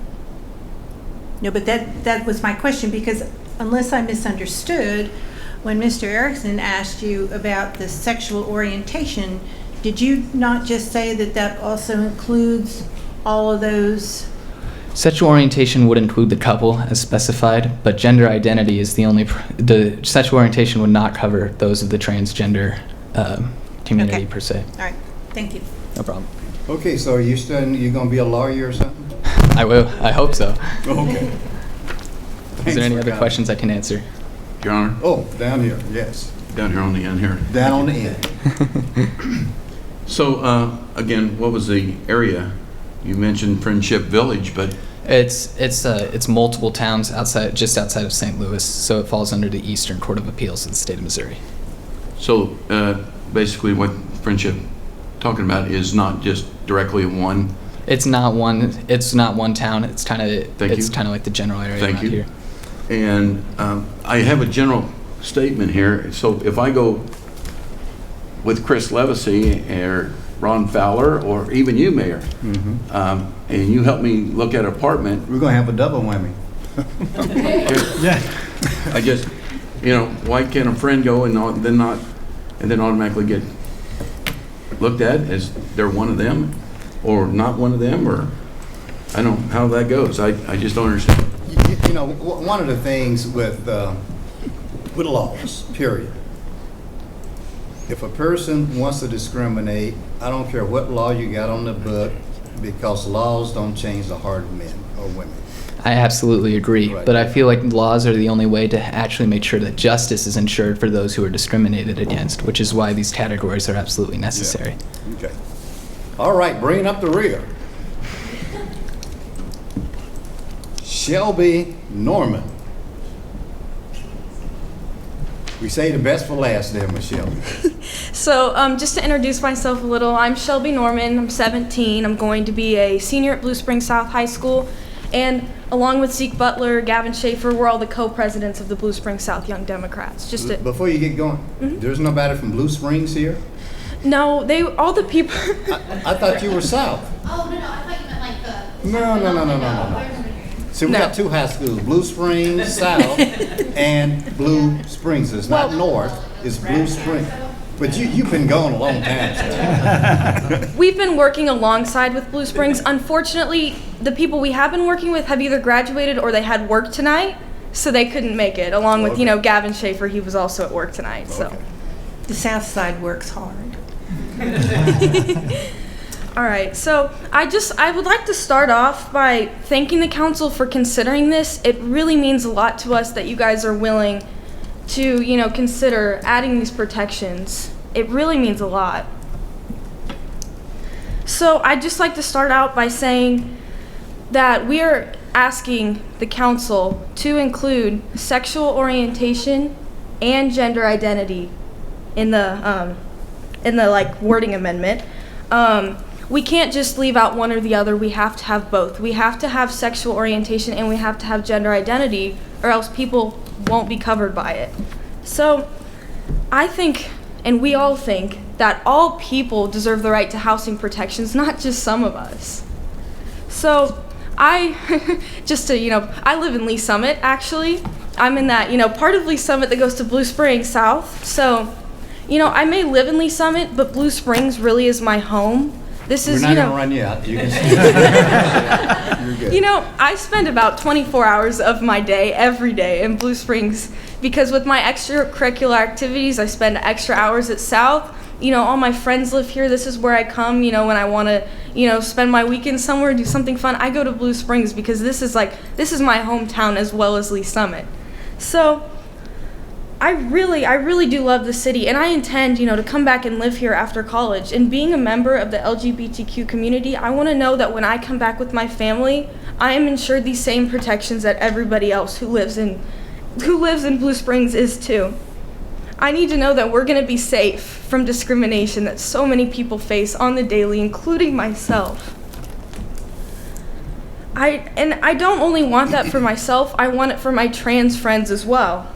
No, but that was my question, because unless I misunderstood, when Mr. Erickson asked you about the sexual orientation, did you not just say that that also includes all of those? Sexual orientation would include the couple as specified, but gender identity is the only. The sexual orientation would not cover those of the transgender community per se. All right, thank you. No problem. Okay, so are you studying, you gonna be a lawyer or something? I will. I hope so. Okay. Is there any for other coming. questions I can answer? Your Honor, Oh, down here, yes. down here on the end here. Down on the end. So, again, what was the area? You mentioned Friendship Village, but It's multiple towns just outside of St. Louis, so it falls under the Eastern Court of Appeals of the state of Missouri. so basically what Friendship talking about is not just directly in one. It's not one. It's not one town. It's kind of. Thank It's you. kind of like the general area Thank around you. here. And I have a general statement here. So if I go with Chris Levacy or Ron Fowler or even you, Mayor, and you help me look at an apartment, We're gonna have a double whammy. Yeah. I just, why can't a friend go and then automatically get looked at as they're one of them or not one of them, or I don't know how that goes. I just don't understand. You know, one of the things with laws, period. If a person wants to discriminate, I don't care what law you got on the book, because laws don't change the heart of men or women. I absolutely agree, Right. but I feel like laws are the only way to actually make sure that justice is ensured for those who are discriminated against, which is why these categories are absolutely necessary. Okay. All right, bringing up the rear. Shelby Norman. We say the best for last there, Michelle. So just to introduce myself a little, I'm Shelby Norman, I'm 17, I'm going to be a senior at Blue Springs South High School, and along with Zeke Butler, Gavin Schaefer, we're all the co-presidents of the Blue Springs South Young Democrats. Just to, Before you get going, there's nobody from Blue Springs here? no, all the people, I thought you were South. Oh, no, I thought you meant like the... No. See, we got two high schools, Blue Springs South and Blue Springs. It's not North, it's Blue Springs. But you've been gone a long time, so. we've been working alongside with Blue Springs. Unfortunately, the people we have been working with have either graduated or they had work tonight, so they couldn't make it, along with, Gavin Schaefer, he was also at work tonight, so. The South Side works hard. All right, so I would like to start off by thanking the council for considering this. It really means a lot to us that you guys are willing to, consider adding these protections. It really means a lot. So I'd just like to start out by saying that we are asking the council to include sexual orientation and gender identity in the wording amendment. We can't just leave out one or the other. We have to have both. We have to have sexual orientation and we have to have gender identity, or else people won't be covered by it. So I think, and we all think, that all people deserve the right to housing protections, not just some of us. So I live in Lee Summit, actually. I'm in that, part of Lee Summit that goes to Blue Springs South. So, I may live in Lee Summit, but Blue Springs really is my home. This is, We're not gonna run you out. You can stay. You're good. I spend about 24 hours of my day every day in Blue Springs because with my extracurricular activities, I spend extra hours at South. All my friends live here. This is where I come, when I want to, spend my weekend somewhere, do something fun. I go to Blue Springs because this is my hometown as well as Lee Summit. So I really do love the city, and I intend, to come back and live here after college. And being a member of the LGBTQ community, I want to know that when I come back with my family, I am ensured these same protections that everybody else who lives in Blue Springs is too. I need to know that we're going to be safe from discrimination that so many people face on the daily, including myself. I don't only want that for myself, I want it for my trans friends as well.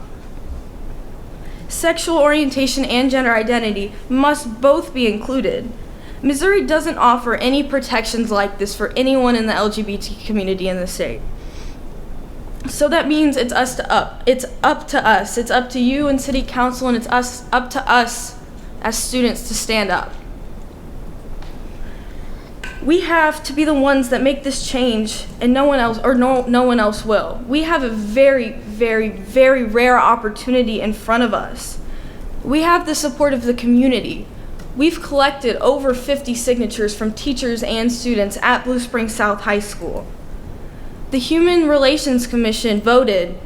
Sexual orientation and gender identity must both be included. Missouri doesn't offer any protections like this for anyone in the LGBT community in the state. So that means it's up to us. It's up to you and City Council, and it's up to us as students to stand up. We have to be the ones that make this change, and no one else, or no one else will. We have a very, very, very rare opportunity in front of us. We have the support of the community. We've collected over 50 signatures from teachers and students at Blue Springs South High School. The Human Relations Commission voted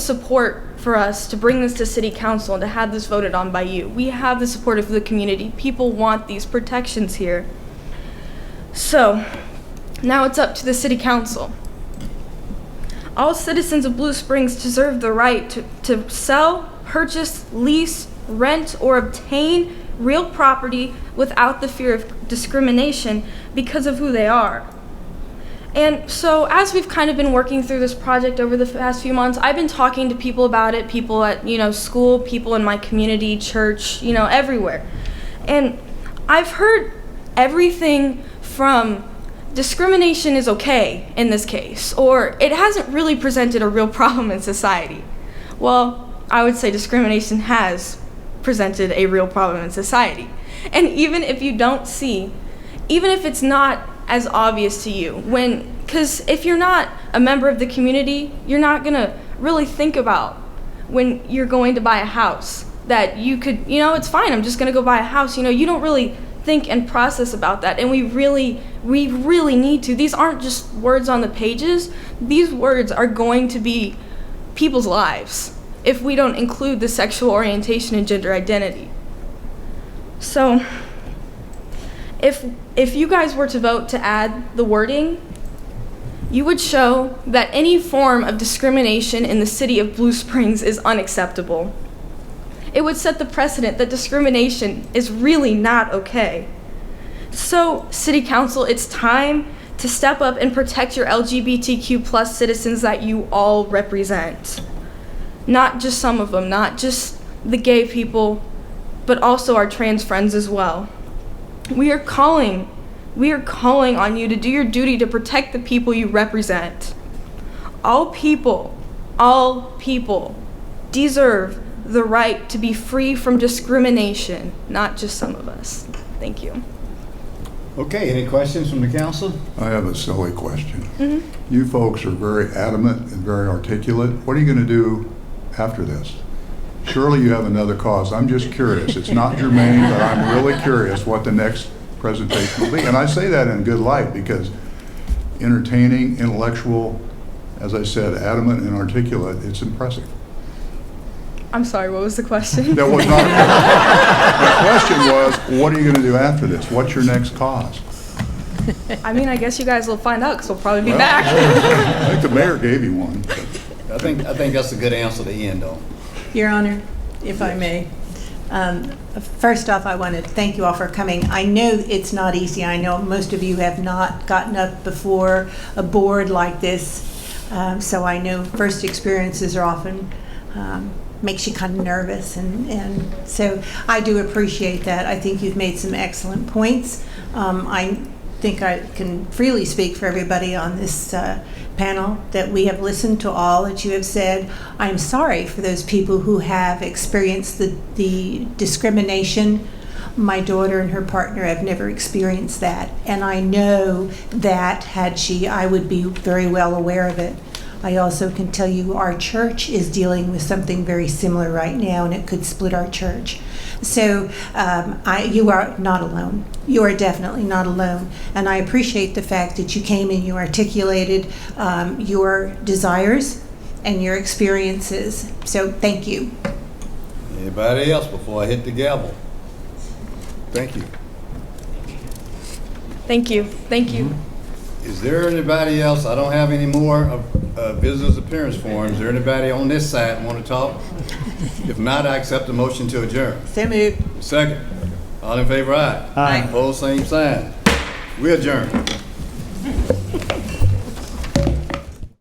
support for us to bring this to City Council and to have this voted on by you. We have the support of the community. People want these protections here. So, now it's up to the City Council. All citizens of Blue Springs deserve the right to sell, purchase, lease, rent, or obtain real property without the fear of discrimination because of who they are. And so as we've kind of been working through this project over the past few months, I've been talking to people about it, people at, school, people in my community, church, everywhere. And I've heard everything from discrimination is okay in this case, or it hasn't really presented a real problem in society. Well, I would say discrimination has presented a real problem in society. And even if you don't see, even if it's not as obvious to you, because if you're not a member of the community, you're not gonna really think about when you're going to buy a house that you could, it's fine, I'm just gonna go buy a house. You don't really think and process about that, and we really need to. These aren't just words on the pages. These words are going to be people's lives if we don't include the sexual orientation and gender identity. So if you guys were to vote to add the wording, you would show that any form of discrimination in the city of Blue Springs is unacceptable. It would set the precedent that discrimination is really not okay. So, City Council, it's time to step up and protect your LGBTQ+ citizens that you all represent. Not just some of them, not just the gay people, but also our trans friends as well. We are calling on you to do your duty to protect the people you represent. All people deserve the right to be free from discrimination, not just some of us. Thank you. Okay, any questions from the council? I have a silly question. You folks are very adamant and very articulate. What are you going to do after this? Surely you have another cause. I'm just curious. It's not germane, but I'm really curious what the next presentation will be. And I say that in good light because entertaining, intellectual, as I said, adamant and articulate, it's impressive. I'm sorry, what was the question? That was not the question was, what are you going to do after this? What's your next cause? I mean, I guess you guys will find out because we'll probably be back. I think the mayor gave you one. I think that's a good answer to end on. Your Honor, if I may. First off, I want to thank you all for coming. I know it's not easy. I know most of you have not gotten up before a board like this. So I know first experiences are often makes you kind of nervous. And so I do appreciate that. I think you've made some excellent points. I think I can freely speak for everybody on this panel that we have listened to all that you have said. I'm sorry for those people who have experienced the discrimination. My daughter and her partner have never experienced that, and I know that had she, I would be very well aware of it. I also can tell you our church is dealing with something very similar right now, and it could split our church. So you are not alone. You are definitely not alone. And I appreciate the fact that you came and you articulated your desires and your experiences. So thank you. Anybody else before I hit the gavel? Thank you. Thank you. Thank you. Is there anybody else? I don't have any more visitors appearance forms. Is there anybody on this side want to talk? If not, I accept the motion to adjourn. So moved. Second. All in favor, aye. Aye. Opposed, same sign. We adjourn.